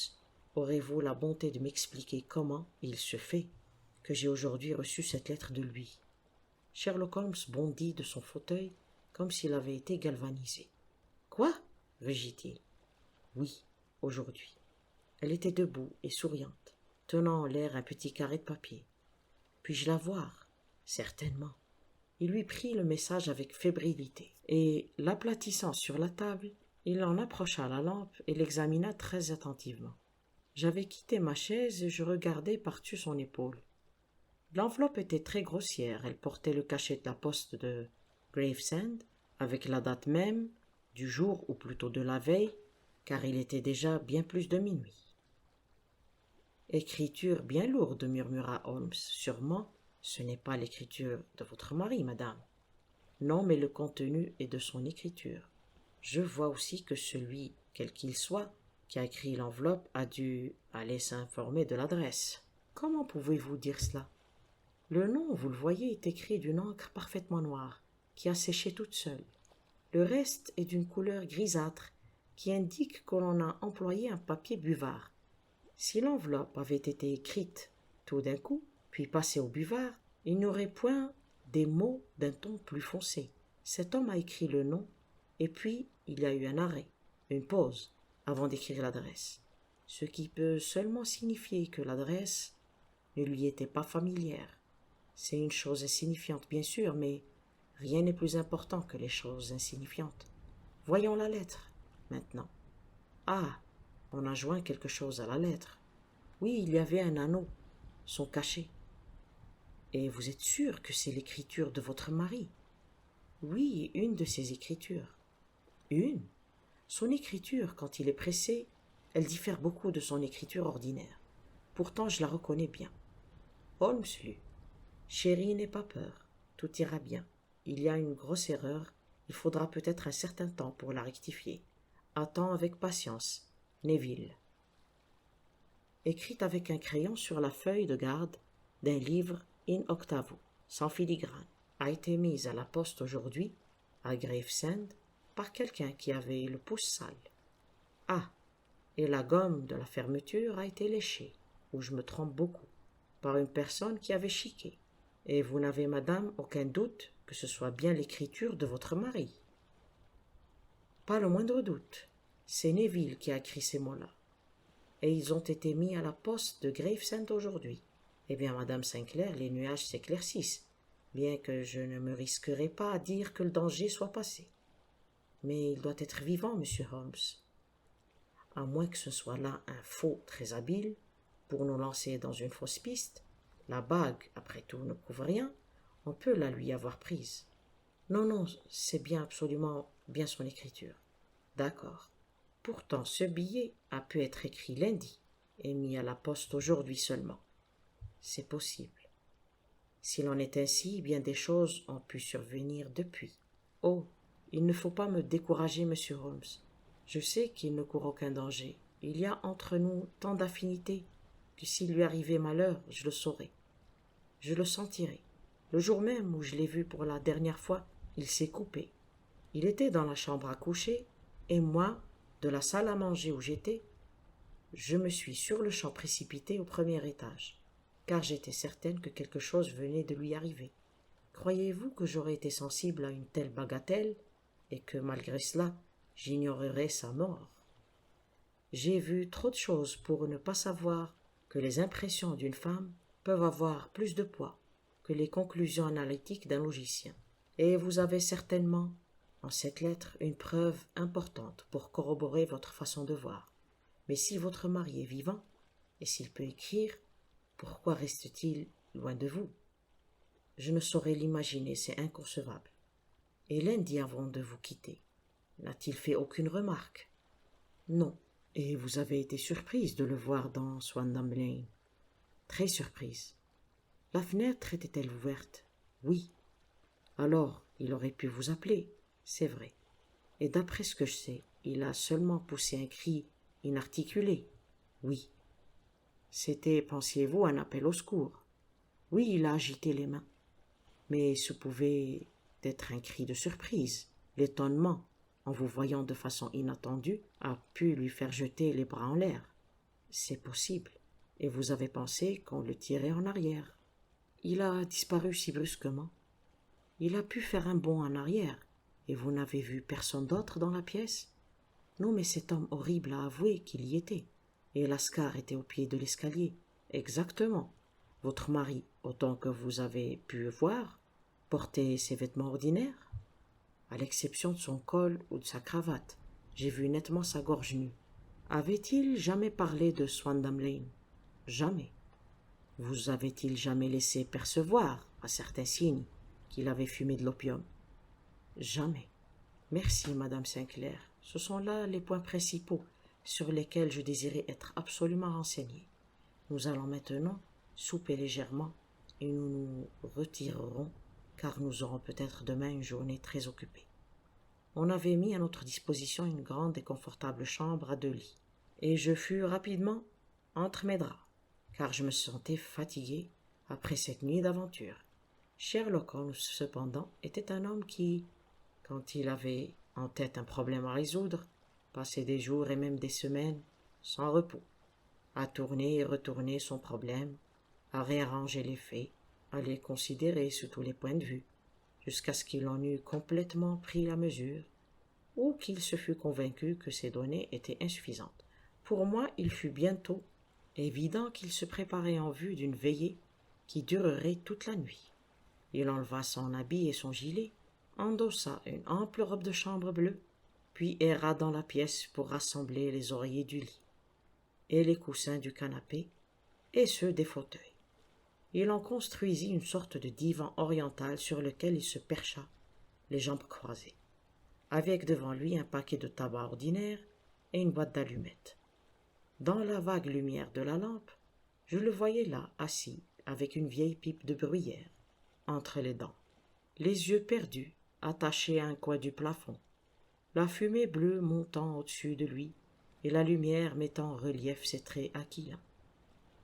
aurez-vous la bonté de m'expliquer comment il se fait que j'ai aujourd'hui reçu cette lettre de lui. Sherlock Holmes bondit de son fauteuil comme s'il avait été galvanisé. « Quoi » rugit-il. « Oui, aujourd'hui. » Elle était debout et souriante, tenant en l'air un petit carré de papier. « Puis-je la voir » Certainement. Il lui prit le message avec fébrilité, et, l'aplatissant sur la table, il en approcha la lampe et l'examina très attentivement. J'avais quitté ma chaise et je regardais par-dessus son épaule. L'enveloppe était très grossière, elle portait le cachet de la poste de Gravesend, avec la date même, du jour ou plutôt de la veille, car il était déjà bien plus de minuit. Écriture bien lourde, murmura Holmes. Sûrement, ce n'est pas l'écriture de votre mari, madame. Non, mais le contenu est de son écriture. Je vois aussi que celui, quel qu'il soit, qui a écrit l'enveloppe a dû aller s'informer de l'adresse. Comment pouvez-vous dire cela? Le nom, vous le voyez, est écrit d'une encre parfaitement noire, qui a séché toute seule. Le reste est d'une couleur grisâtre, qui indique que l'on a employé un papier buvard. Si l'enveloppe avait été écrite tout d'un coup, puis passée au buvard, il n'y aurait point des mots d'un ton plus foncé. Cet homme a écrit le nom, et puis il y a eu un arrêt, une pause, avant d'écrire l'adresse, ce qui peut seulement signifier que l'adresse ne lui était pas familière. C'est une chose insignifiante, bien sûr, mais rien n'est plus important que les choses insignifiantes. Voyons la lettre, maintenant. Ah, on a joint quelque chose à la lettre. Oui, il y avait un anneau, son cachet. Et vous êtes sûr que c'est l'écriture de votre mari? Oui, une de ses écritures. Une? Son écriture, quand il est pressé, elle diffère beaucoup de son écriture ordinaire. Pourtant, je la reconnais bien. Holmes lut. Chérie, n'aie pas peur. Tout ira bien. Il y a une grosse erreur. Il faudra peut-être un certain temps pour la rectifier. Attends avec patience. Neville. Écrite avec un crayon sur la feuille de garde d'un livre in octavo, sans filigrane, a été mise à la poste aujourd'hui, à Gravesend, par quelqu'un qui avait le pouce sale. Ah, et la gomme de la fermeture a été léchée, ou je me trompe beaucoup, par une personne qui avait chiqué. Et vous n'avez, madame, aucun doute que ce soit bien l'écriture de votre mari? Pas le moindre doute. C'est Neville qui a écrit ces mots-là. Et ils ont été mis à la poste de Gravesend aujourd'hui. Eh bien, madame Sinclair, les nuages s'éclaircissent, bien que je ne me risquerai pas à dire que le danger soit passé. Mais il doit être vivant, monsieur Holmes. À moins que ce soit là un faux très habile, pour nous lancer dans une fausse piste. La bague, après tout, ne prouve rien. On peut la lui avoir prise. Non, non, c'est bien absolument bien son écriture. D'accord. Pourtant, ce billet a pu être écrit lundi et mis à la poste aujourd'hui seulement. C'est possible. S'il en est ainsi, bien des choses ont pu survenir depuis. Oh, il ne faut pas me décourager, monsieur Holmes. Je sais qu'il ne court aucun danger. Il y a entre nous tant d'affinités que s'il lui arrivait malheur, je le saurais. Je le sentirais. Le jour même où je l'ai vu pour la dernière fois, il s'est coupé. Il était dans la chambre à coucher, et moi, de la salle à manger où j'étais, je me suis sur-le-champ précipité au premier étage, car j'étais certaine que quelque chose venait de lui arriver. Croyez-vous que j'aurais été sensible à une telle bagatelle, et que malgré cela, j'ignorerais sa mort? J'ai vu trop de choses pour ne pas savoir que les impressions d'une femme peuvent avoir plus de poids que les conclusions analytiques d'un logicien. Et vous avez certainement, en cette lettre, une preuve importante pour corroborer votre façon de voir. Mais si votre mari est vivant, et s'il peut écrire, pourquoi reste-t-il loin de vous? Je ne saurais l'imaginer, c'est inconcevable. Et lundi avant de vous quitter, n'a-t-il fait aucune remarque? Non. Et vous avez été surprise de le voir dans Swandam Lane? Très surprise. La fenêtre était-elle ouverte? Oui. Alors, il aurait pu vous appeler, c'est vrai. Et d'après ce que je sais, il a seulement poussé un cri inarticulé. Oui. C'était, pensiez-vous, un appel au secours? Oui, il a agité les mains. Mais ce pouvait être un cri de surprise, l'étonnement, en vous voyant de façon inattendue, a pu lui faire jeter les bras en l'air. C'est possible. Et vous avez pensé qu'on le tirait en arrière. Il a disparu si brusquement. Il a pu faire un bond en arrière. Et vous n'avez vu personne d'autre dans la pièce? Non, mais cet homme horrible a avoué qu'il y était. Et Lascar était au pied de l'escalier. Exactement. Votre mari, autant que vous avez pu voir, portait ses vêtements ordinaires, à l'exception de son col ou de sa cravate. J'ai vu nettement sa gorge nue. Avait-il jamais parlé de Swandam Lane? Jamais. Vous avait-il jamais laissé percevoir, à certains signes, qu'il avait fumé de l'opium? Jamais. Merci, Madame Sinclair. Ce sont là les points principaux sur lesquels je désirais être absolument renseigné. Nous allons maintenant souper légèrement et nous nous retirerons car nous aurons peut-être demain une journée très occupée. On avait mis à notre disposition une grande et confortable chambre à 2 lits, et je fus rapidement entre mes draps, car je me sentais fatigué après cette nuit d'aventure. Sherlock Holmes, cependant, était un homme qui, quand il avait en tête un problème à résoudre, passait des jours et même des semaines sans repos, à tourner et retourner son problème, à réarranger les faits, à les considérer sous tous les points de vue, jusqu'à ce qu'il en eût complètement pris la mesure, ou qu'il se fût convaincu que ces données étaient insuffisantes. Pour moi, il fut bientôt évident qu'il se préparait en vue d'une veillée qui durerait toute la nuit. Il enleva son habit et son gilet, endossa une ample robe de chambre bleue, puis erra dans la pièce pour rassembler les oreillers du lit, et les coussins du canapé, et ceux des fauteuils. Il en construisit une sorte de divan oriental sur lequel il se percha, les jambes croisées, avec devant lui un paquet de tabac ordinaire et une boîte d'allumettes. Dans la vague lumière de la lampe, je le voyais là, assis, avec une vieille pipe de bruyère, entre les dents, les yeux perdus, attachés à un coin du plafond, la fumée bleue montant au-dessus de lui, et la lumière mettant en relief ses traits acquillants.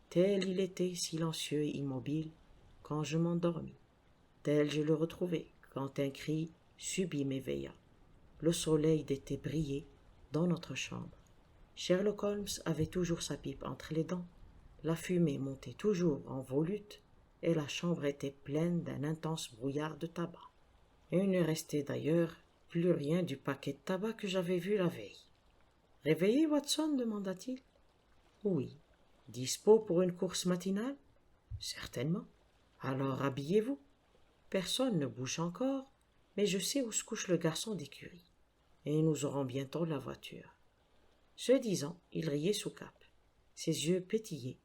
Tel il était silencieux et immobile quand je m'endormis. Tel je le retrouvai quand un cri subit m'éveilla. Le soleil d'été brillait dans notre chambre. Sherlock Holmes avait toujours sa pipe entre les dents. La fumée montait toujours en volute et la chambre était pleine d'un intense brouillard de tabac. Et il ne restait d'ailleurs plus rien du paquet de tabac que j'avais vu la veille. « Réveillé, Watson ?» demanda-t-il. « Oui. » « Dispo pour une course matinale ?»« Certainement. »« Alors habillez-vous. Personne ne bouge encore, mais je sais où se couche le garçon d'écurie, et nous aurons bientôt la voiture. » Ce disant, il riait sous cape. Ses yeux pétillaient,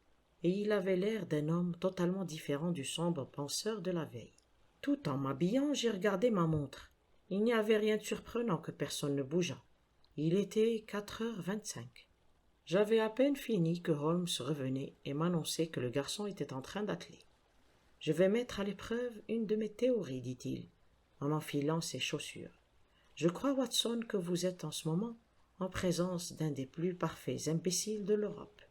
et il avait l'air d'un homme totalement différent du sombre penseur de la veille. Tout en m'habillant, j'ai regardé ma montre. Il n'y avait rien de surprenant que personne ne bougeât. Il était 4h25. J'avais à peine fini que Holmes revenait et m'annonçait que le garçon était en train d'atteler. « Je vais mettre à l'épreuve une de mes théories, dit-il, en enfilant ses chaussures. Je crois, Watson, que vous êtes en ce moment en présence d'un des plus parfaits imbéciles de l'Europe.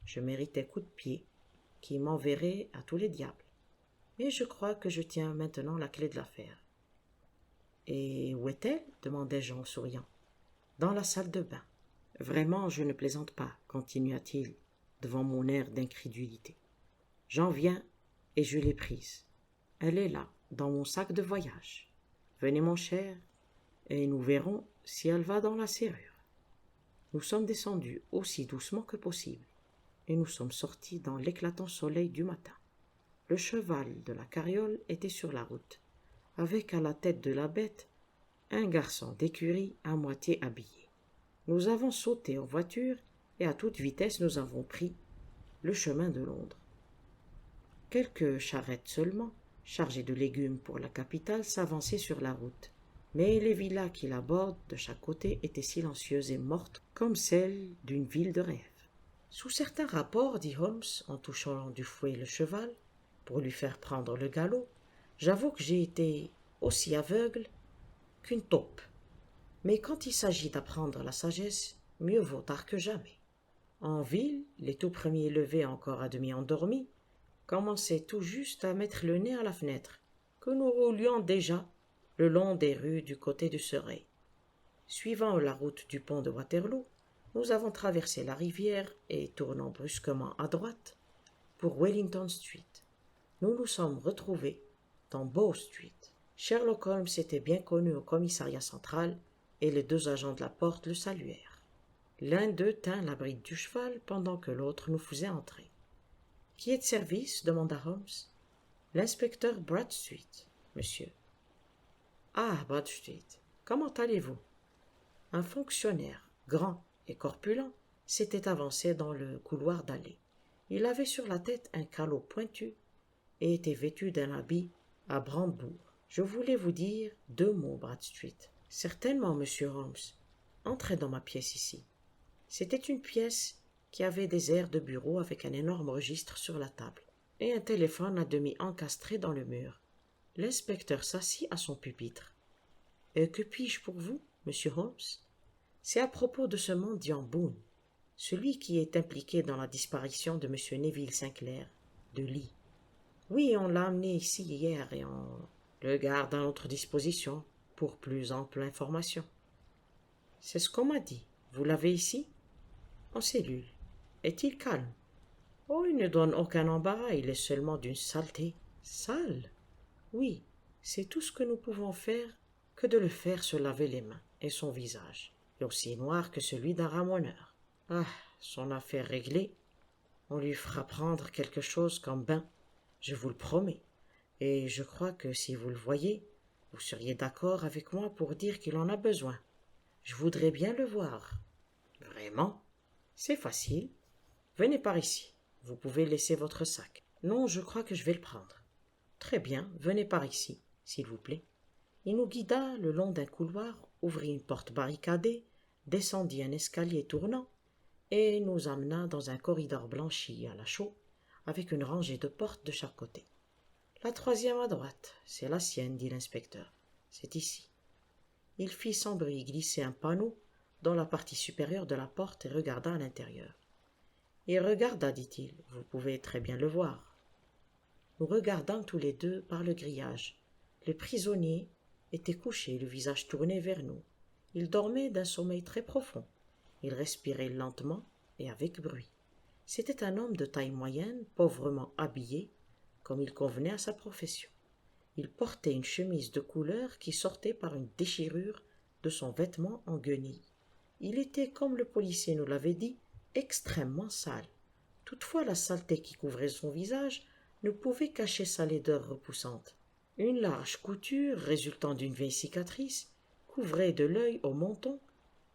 Je mérite un coup de pied qui m'enverrait à tous les diables. Mais je crois que je tiens maintenant la clé de l'affaire. »« Et où est-elle » demandai-je en souriant. « Dans la salle de bain. »« Vraiment, je ne plaisante pas, continua-t-il, devant mon air d'incrédulité. J'en viens et je l'ai prise. Elle est là, dans mon sac de voyage. Venez, mon cher, et nous verrons si elle va dans la serrure. » Nous sommes descendus aussi doucement que possible, et nous sommes sortis dans l'éclatant soleil du matin. Le cheval de la carriole était sur la route, avec à la tête de la bête un garçon d'écurie à moitié habillé. Nous avons sauté en voiture et à toute vitesse nous avons pris le chemin de Londres. Quelques charrettes seulement, chargées de légumes pour la capitale, s'avançaient sur la route, mais les villas qui la bordent de chaque côté étaient silencieuses et mortes comme celles d'une ville de rêve. « Sous certains rapports, dit Holmes en touchant du fouet le cheval pour lui faire prendre le galop, j'avoue que j'ai été aussi aveugle qu'une taupe. Mais quand il s'agit d'apprendre la sagesse, mieux vaut tard que jamais. En ville, les tout premiers levés encore à demi endormis commençaient tout juste à mettre le nez à la fenêtre, que nous roulions déjà le long des rues du côté du Surrey. Suivant la route du pont de Waterloo, nous avons traversé la rivière et, tournant brusquement à droite, pour Wellington Street, nous nous sommes retrouvés dans Bow Street. Sherlock Holmes était bien connu au commissariat central et les 2 agents de la porte le saluèrent. L'un d'eux tint la bride du cheval pendant que l'autre nous faisait entrer. Qui est de service demanda Holmes. L'inspecteur Bradstreet, monsieur. Ah, Bradstreet, comment allez-vous? Un fonctionnaire, grand et corpulent, s'était avancé dans le couloir d'allée. Il avait sur la tête un calot pointu et était vêtu d'un habit à brandebourg. Je voulais vous dire 2 mots, Bradstreet. Certainement, monsieur Holmes. Entrez dans ma pièce ici. C'était une pièce qui avait des airs de bureau avec un énorme registre sur la table et un téléphone à demi encastré dans le mur. L'inspecteur s'assit à son pupitre. « Et que puis-je pour vous, monsieur Holmes ?» C'est à propos de ce mendiant Boone, celui qui est impliqué dans la disparition de monsieur Neville Sinclair, de Lee. Oui, on l'a amené ici hier et on le garde à notre disposition pour plus ample information. C'est ce qu'on m'a dit. Vous l'avez ici? En cellule. Est-il calme? Oh, il ne donne aucun embarras, il est seulement d'une saleté. Sale? Oui, c'est tout ce que nous pouvons faire que de le faire se laver les mains et son visage, et aussi noir que celui d'un ramoneur. Ah, son affaire réglée. On lui fera prendre quelque chose comme bain, je vous le promets, et je crois que si vous le voyez, vous seriez d'accord avec moi pour dire qu'il en a besoin. Je voudrais bien le voir. Vraiment? C'est facile. Venez par ici. Vous pouvez laisser votre sac. Non, je crois que je vais le prendre. Très bien, venez par ici, s'il vous plaît. Il nous guida le long d'un couloir, ouvrit une porte barricadée, descendit un escalier tournant et nous amena dans un corridor blanchi à la chaux, avec une rangée de portes de chaque côté. La 3e à droite, c'est la sienne, dit l'inspecteur. C'est ici. Il fit sans bruit glisser un panneau dans la partie supérieure de la porte et regarda à l'intérieur. Il regarda, dit-il, vous pouvez très bien le voir. Nous regardâmes tous les deux par le grillage. Le prisonnier était couché, le visage tourné vers nous. Il dormait d'un sommeil très profond. Il respirait lentement et avec bruit. C'était un homme de taille moyenne, pauvrement habillé, comme il convenait à sa profession. Il portait une chemise de couleur qui sortait par une déchirure de son vêtement en guenilles. Il était, comme le policier nous l'avait dit, extrêmement sale. Toutefois, la saleté qui couvrait son visage ne pouvait cacher sa laideur repoussante. Une large couture, résultant d'une vieille cicatrice, couvrait de l'œil au menton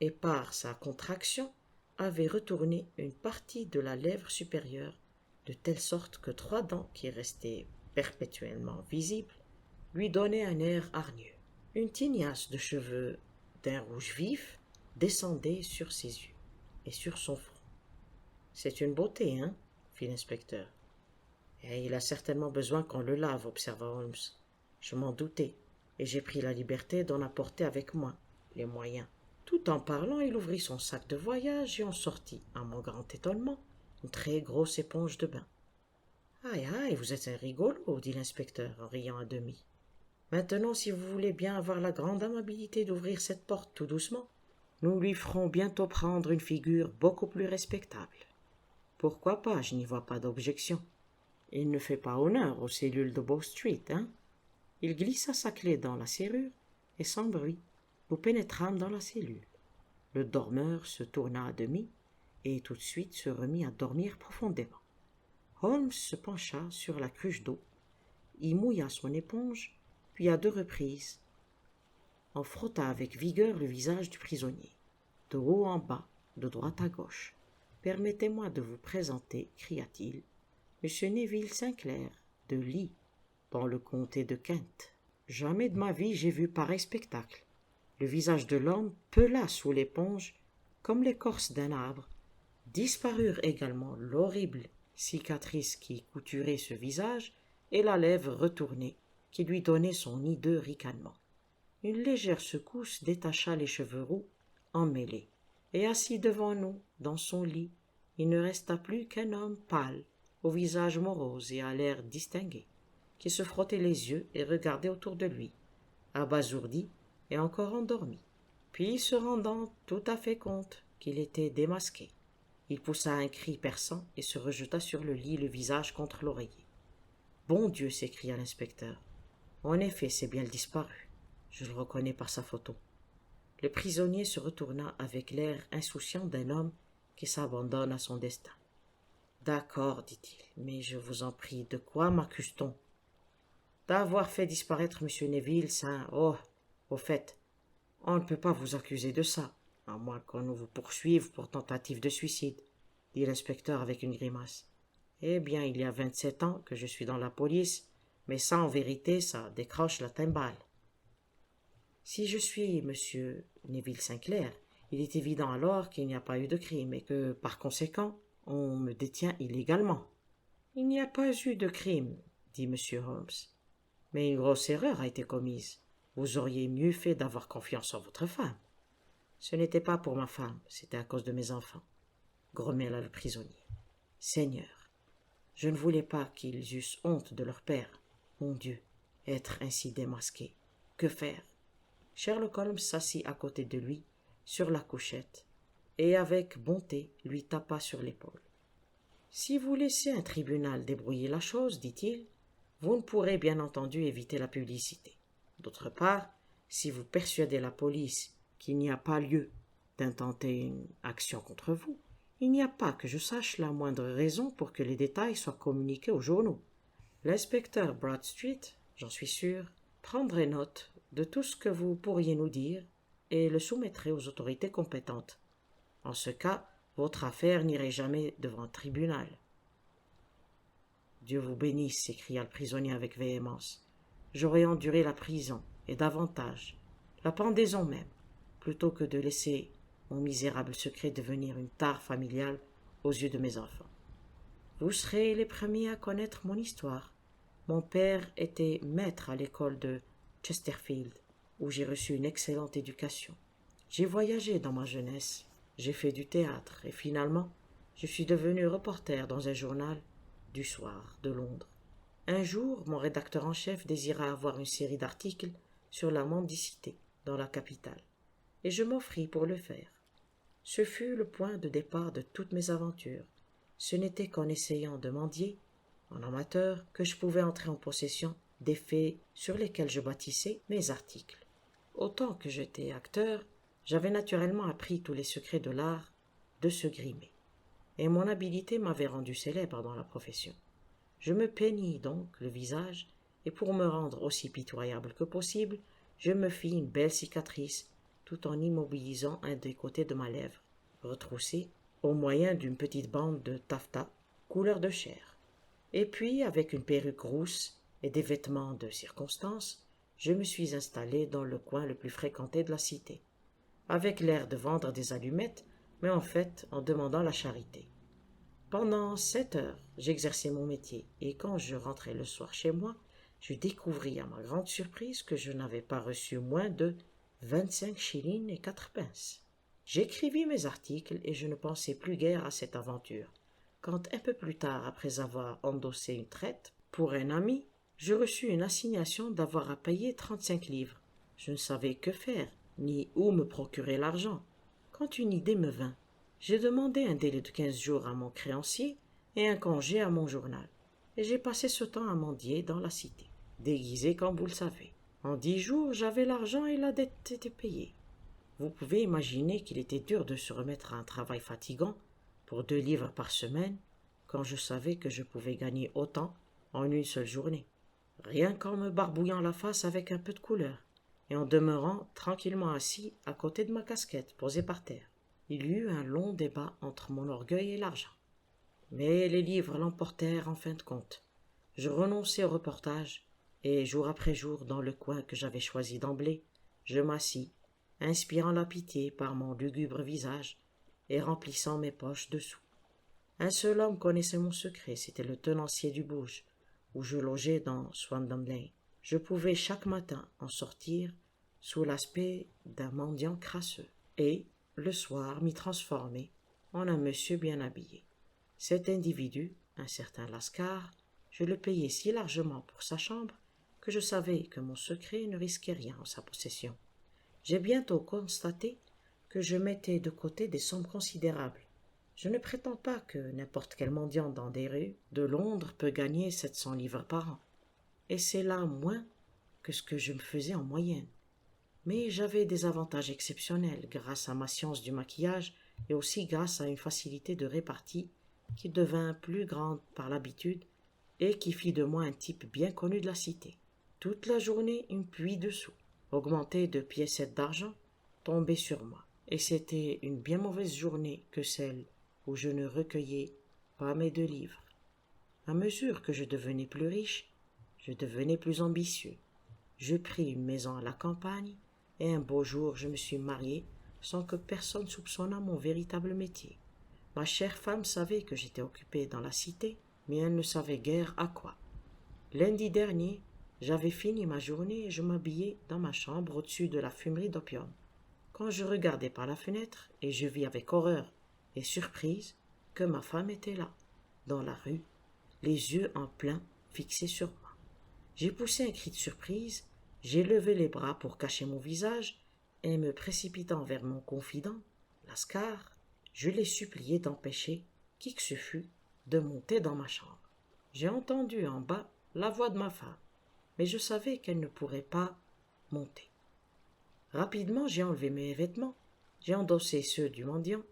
et, par sa contraction, avait retourné une partie de la lèvre supérieure, de telle sorte que 3 dents qui restaient perpétuellement visibles lui donnaient un air hargneux. Une tignasse de cheveux d'un rouge vif descendait sur ses yeux et sur son front. « C'est une beauté, hein ?» fit l'inspecteur. « Et il a certainement besoin qu'on le lave, observa Holmes. Je m'en doutais, et j'ai pris la liberté d'en apporter avec moi les moyens. » Tout en parlant, il ouvrit son sac de voyage et en sortit, à mon grand étonnement, une très grosse éponge de bain. « Aïe, aïe, vous êtes un rigolo, » dit l'inspecteur, en riant à demi. « Maintenant, si vous voulez bien avoir la grande amabilité d'ouvrir cette porte tout doucement, nous lui ferons bientôt prendre une figure beaucoup plus respectable. » Pourquoi pas, je n'y vois pas d'objection. Il ne fait pas honneur aux cellules de Bow Street, hein? Il glissa sa clé dans la serrure, et sans bruit, nous pénétrâmes dans la cellule. Le dormeur se tourna à demi, et tout de suite se remit à dormir profondément. Holmes se pencha sur la cruche d'eau, y mouilla son éponge, puis à 2 reprises, en frotta avec vigueur le visage du prisonnier, de haut en bas, de droite à gauche. « Permettez-moi de vous présenter, cria-t-il, M. Neville Sinclair, de Lee, dans le comté de Kent. Jamais de ma vie j'ai vu pareil spectacle. Le visage de l'homme pela sous l'éponge comme l'écorce d'un arbre. Disparurent également l'horrible cicatrice qui couturait ce visage et la lèvre retournée qui lui donnait son hideux ricanement. Une légère secousse détacha les cheveux roux emmêlés. Et assis devant nous, dans son lit, il ne resta plus qu'un homme pâle, au visage morose et à l'air distingué, qui se frottait les yeux et regardait autour de lui, abasourdi et encore endormi. Puis, se rendant tout à fait compte qu'il était démasqué, il poussa un cri perçant et se rejeta sur le lit, le visage contre l'oreiller. « Bon Dieu !» s'écria l'inspecteur. « En effet, c'est bien le disparu. Je le reconnais par sa photo. » Le prisonnier se retourna avec l'air insouciant d'un homme qui s'abandonne à son destin. D'accord, dit-il, mais je vous en prie, de quoi m'accuse-t-on? D'avoir fait disparaître M. Neville, ça... Oh, au fait, on ne peut pas vous accuser de ça, à moins qu'on ne vous poursuive pour tentative de suicide, dit l'inspecteur avec une grimace. Eh bien, il y a 27 ans que je suis dans la police, mais ça, en vérité, ça décroche la timbale. Si je suis M. Neville Sinclair, il est évident alors qu'il n'y a pas eu de crime et que, par conséquent, on me détient illégalement. Il n'y a pas eu de crime, dit M. Holmes, mais une grosse erreur a été commise. Vous auriez mieux fait d'avoir confiance en votre femme. Ce n'était pas pour ma femme, c'était à cause de mes enfants, grommela le prisonnier. Seigneur, je ne voulais pas qu'ils eussent honte de leur père. Mon Dieu, être ainsi démasqué. Que faire? Sherlock Holmes s'assit à côté de lui, sur la couchette, et avec bonté lui tapa sur l'épaule. Si vous laissez un tribunal débrouiller la chose, dit-il, vous ne pourrez bien entendu éviter la publicité. D'autre part, si vous persuadez la police qu'il n'y a pas lieu d'intenter une action contre vous, il n'y a pas que je sache la moindre raison pour que les détails soient communiqués aux journaux. L'inspecteur Bradstreet, j'en suis sûr, prendrait note de tout ce que vous pourriez nous dire et le soumettrait aux autorités compétentes. En ce cas, votre affaire n'irait jamais devant un tribunal. Dieu vous bénisse, s'écria le prisonnier avec véhémence. J'aurais enduré la prison, et davantage, la pendaison même, plutôt que de laisser mon misérable secret devenir une tare familiale aux yeux de mes enfants. Vous serez les premiers à connaître mon histoire. Mon père était maître à l'école de Chesterfield, où j'ai reçu une excellente éducation. J'ai voyagé dans ma jeunesse, j'ai fait du théâtre, et finalement, je suis devenu reporter dans un journal du soir de Londres. Un jour, mon rédacteur en chef désira avoir une série d'articles sur la mendicité dans la capitale, et je m'offris pour le faire. Ce fut le point de départ de toutes mes aventures. Ce n'était qu'en essayant de mendier, en amateur, que je pouvais entrer en possession des faits sur lesquels je bâtissais mes articles. Autant que j'étais acteur, j'avais naturellement appris tous les secrets de l'art de se grimer, et mon habileté m'avait rendu célèbre dans la profession. Je me peignis donc le visage, et pour me rendre aussi pitoyable que possible, je me fis une belle cicatrice, tout en immobilisant un des côtés de ma lèvre, retroussée au moyen d'une petite bande de taffetas couleur de chair. Et puis, avec une perruque rousse et des vêtements de circonstance, je me suis installé dans le coin le plus fréquenté de la cité, avec l'air de vendre des allumettes, mais en fait en demandant la charité. Pendant 7 heures, j'exerçais mon métier, et quand je rentrai le soir chez moi, je découvris à ma grande surprise que je n'avais pas reçu moins de 25 shillings et 4 pence. J'écrivis mes articles et je ne pensais plus guère à cette aventure, quand un peu plus tard, après avoir endossé une traite pour un ami, je reçus une assignation d'avoir à payer 35 livres. Je ne savais que faire, ni où me procurer l'argent, quand une idée me vint. J'ai demandé un délai de 15 jours à mon créancier et un congé à mon journal, et j'ai passé ce temps à mendier dans la cité, déguisé comme vous le savez. En 10 jours, j'avais l'argent et la dette était payée. Vous pouvez imaginer qu'il était dur de se remettre à un travail fatigant pour 2 livres par semaine, quand je savais que je pouvais gagner autant en une seule journée, rien qu'en me barbouillant la face avec un peu de couleur, et en demeurant tranquillement assis à côté de ma casquette posée par terre. Il y eut un long débat entre mon orgueil et l'argent. Mais les livres l'emportèrent en fin de compte. Je renonçai au reportage, et jour après jour, dans le coin que j'avais choisi d'emblée, je m'assis, inspirant la pitié par mon lugubre visage, et remplissant mes poches de sous. Un seul homme connaissait mon secret, c'était le tenancier du bouge, où je logeais dans Swandam Lane. Je pouvais chaque matin en sortir sous l'aspect d'un mendiant crasseux, et, le soir, m'y transformer en un monsieur bien habillé. Cet individu, un certain Lascar, je le payais si largement pour sa chambre que je savais que mon secret ne risquait rien en sa possession. J'ai bientôt constaté que je mettais de côté des sommes considérables. Je ne prétends pas que n'importe quel mendiant dans des rues de Londres peut gagner 700 livres par an, et c'est là moins que ce que je me faisais en moyenne. Mais j'avais des avantages exceptionnels grâce à ma science du maquillage et aussi grâce à une facilité de répartie qui devint plus grande par l'habitude et qui fit de moi un type bien connu de la cité. Toute la journée, une pluie de sous, augmentée de piécettes d'argent, tombait sur moi, et c'était une bien mauvaise journée que celle où je ne recueillais pas mes 2 livres. À mesure que je devenais plus riche, je devenais plus ambitieux. Je pris une maison à la campagne, et un beau jour je me suis marié sans que personne soupçonnât mon véritable métier. Ma chère femme savait que j'étais occupé dans la cité, mais elle ne savait guère à quoi. Lundi dernier, j'avais fini ma journée et je m'habillais dans ma chambre au-dessus de la fumerie d'opium. Quand je regardai par la fenêtre, et je vis avec horreur et surprise que ma femme était là, dans la rue, les yeux en plein fixés sur moi. J'ai poussé un cri de surprise, j'ai levé les bras pour cacher mon visage, et me précipitant vers mon confident, Lascar, je l'ai supplié d'empêcher qui que ce fût de monter dans ma chambre. J'ai entendu en bas la voix de ma femme, mais je savais qu'elle ne pourrait pas monter. Rapidement, j'ai enlevé mes vêtements, j'ai endossé ceux du mendiant,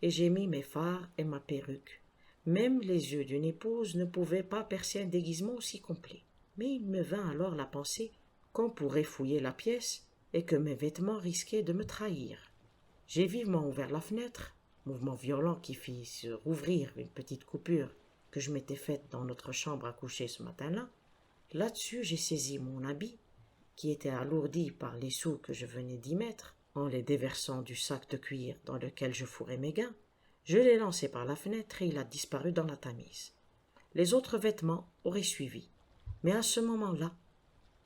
et j'ai mis mes fards et ma perruque. Même les yeux d'une épouse ne pouvaient pas percer un déguisement aussi complet. Mais il me vint alors la pensée qu'on pourrait fouiller la pièce et que mes vêtements risquaient de me trahir. J'ai vivement ouvert la fenêtre, mouvement violent qui fit se rouvrir une petite coupure que je m'étais faite dans notre chambre à coucher ce matin-là. Là-dessus, j'ai saisi mon habit, qui était alourdi par les sous que je venais d'y mettre, en les déversant du sac de cuir dans lequel je fourrais mes gains. Je l'ai lancé par la fenêtre et il a disparu dans la Tamise. Les autres vêtements auraient suivi, mais à ce moment-là,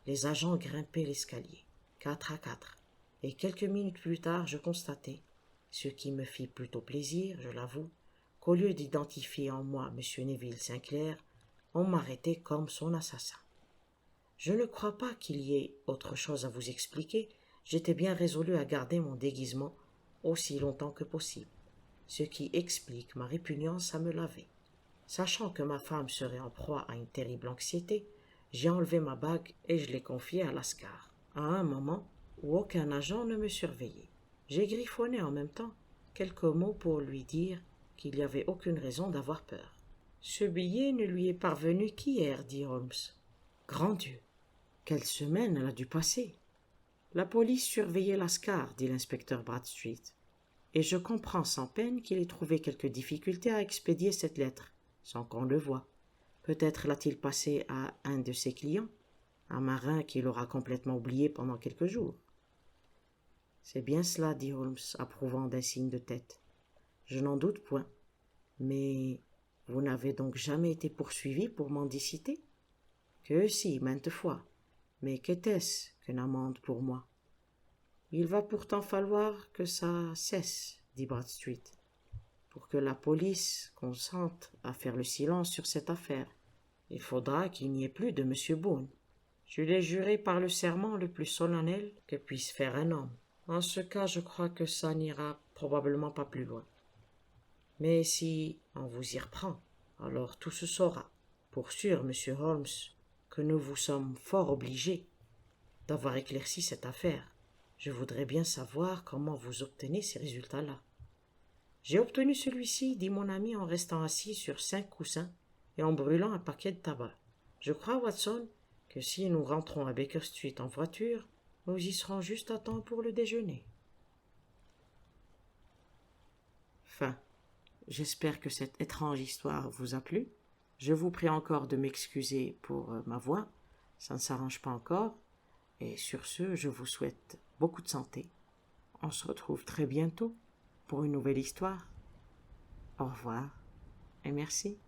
les agents grimpaient l'escalier, 4 à 4, et quelques minutes plus tard, je constatai, ce qui me fit plutôt plaisir, je l'avoue, qu'au lieu d'identifier en moi M. Neville Sinclair, on m'arrêtait comme son assassin. Je ne crois pas qu'il y ait autre chose à vous expliquer, j'étais bien résolu à garder mon déguisement aussi longtemps que possible, ce qui explique ma répugnance à me laver. Sachant que ma femme serait en proie à une terrible anxiété, j'ai enlevé ma bague et je l'ai confiée à Lascar, à un moment où aucun agent ne me surveillait. J'ai griffonné en même temps quelques mots pour lui dire qu'il n'y avait aucune raison d'avoir peur. « Ce billet ne lui est parvenu qu'hier, dit Holmes. Grand Dieu, quelle semaine elle a dû passer !»« La police surveillait Lascar, dit l'inspecteur Bradstreet, et je comprends sans peine qu'il ait trouvé quelques difficultés à expédier cette lettre, sans qu'on le voie. Peut-être l'a-t-il passé à un de ses clients, un marin qui l'aura complètement oublié pendant quelques jours. »« C'est bien cela, dit Holmes, approuvant d'un signe de tête. Je n'en doute point. Mais vous n'avez donc jamais été poursuivi pour mendicité ? Que si, maintes fois. Mais qu'était-ce qu'une amende pour moi ? Il va pourtant falloir que ça cesse, dit Bradstreet, pour que la police consente à faire le silence sur cette affaire. Il faudra qu'il n'y ait plus de M. Boone. Je l'ai juré par le serment le plus solennel que puisse faire un homme. En ce cas, je crois que ça n'ira probablement pas plus loin. Mais si on vous y reprend, alors tout se saura. Pour sûr, monsieur Holmes, que nous vous sommes fort obligés d'avoir éclairci cette affaire. Je voudrais bien savoir comment vous obtenez ces résultats-là. J'ai obtenu celui-ci, dit mon ami en restant assis sur 5 coussins et en brûlant un paquet de tabac. Je crois, Watson, que si nous rentrons à Baker Street en voiture, nous y serons juste à temps pour le déjeuner. Fin. J'espère que cette étrange histoire vous a plu. Je vous prie encore de m'excuser pour ma voix, ça ne s'arrange pas encore. Et sur ce, je vous souhaite beaucoup de santé. On se retrouve très bientôt pour une nouvelle histoire. Au revoir et merci.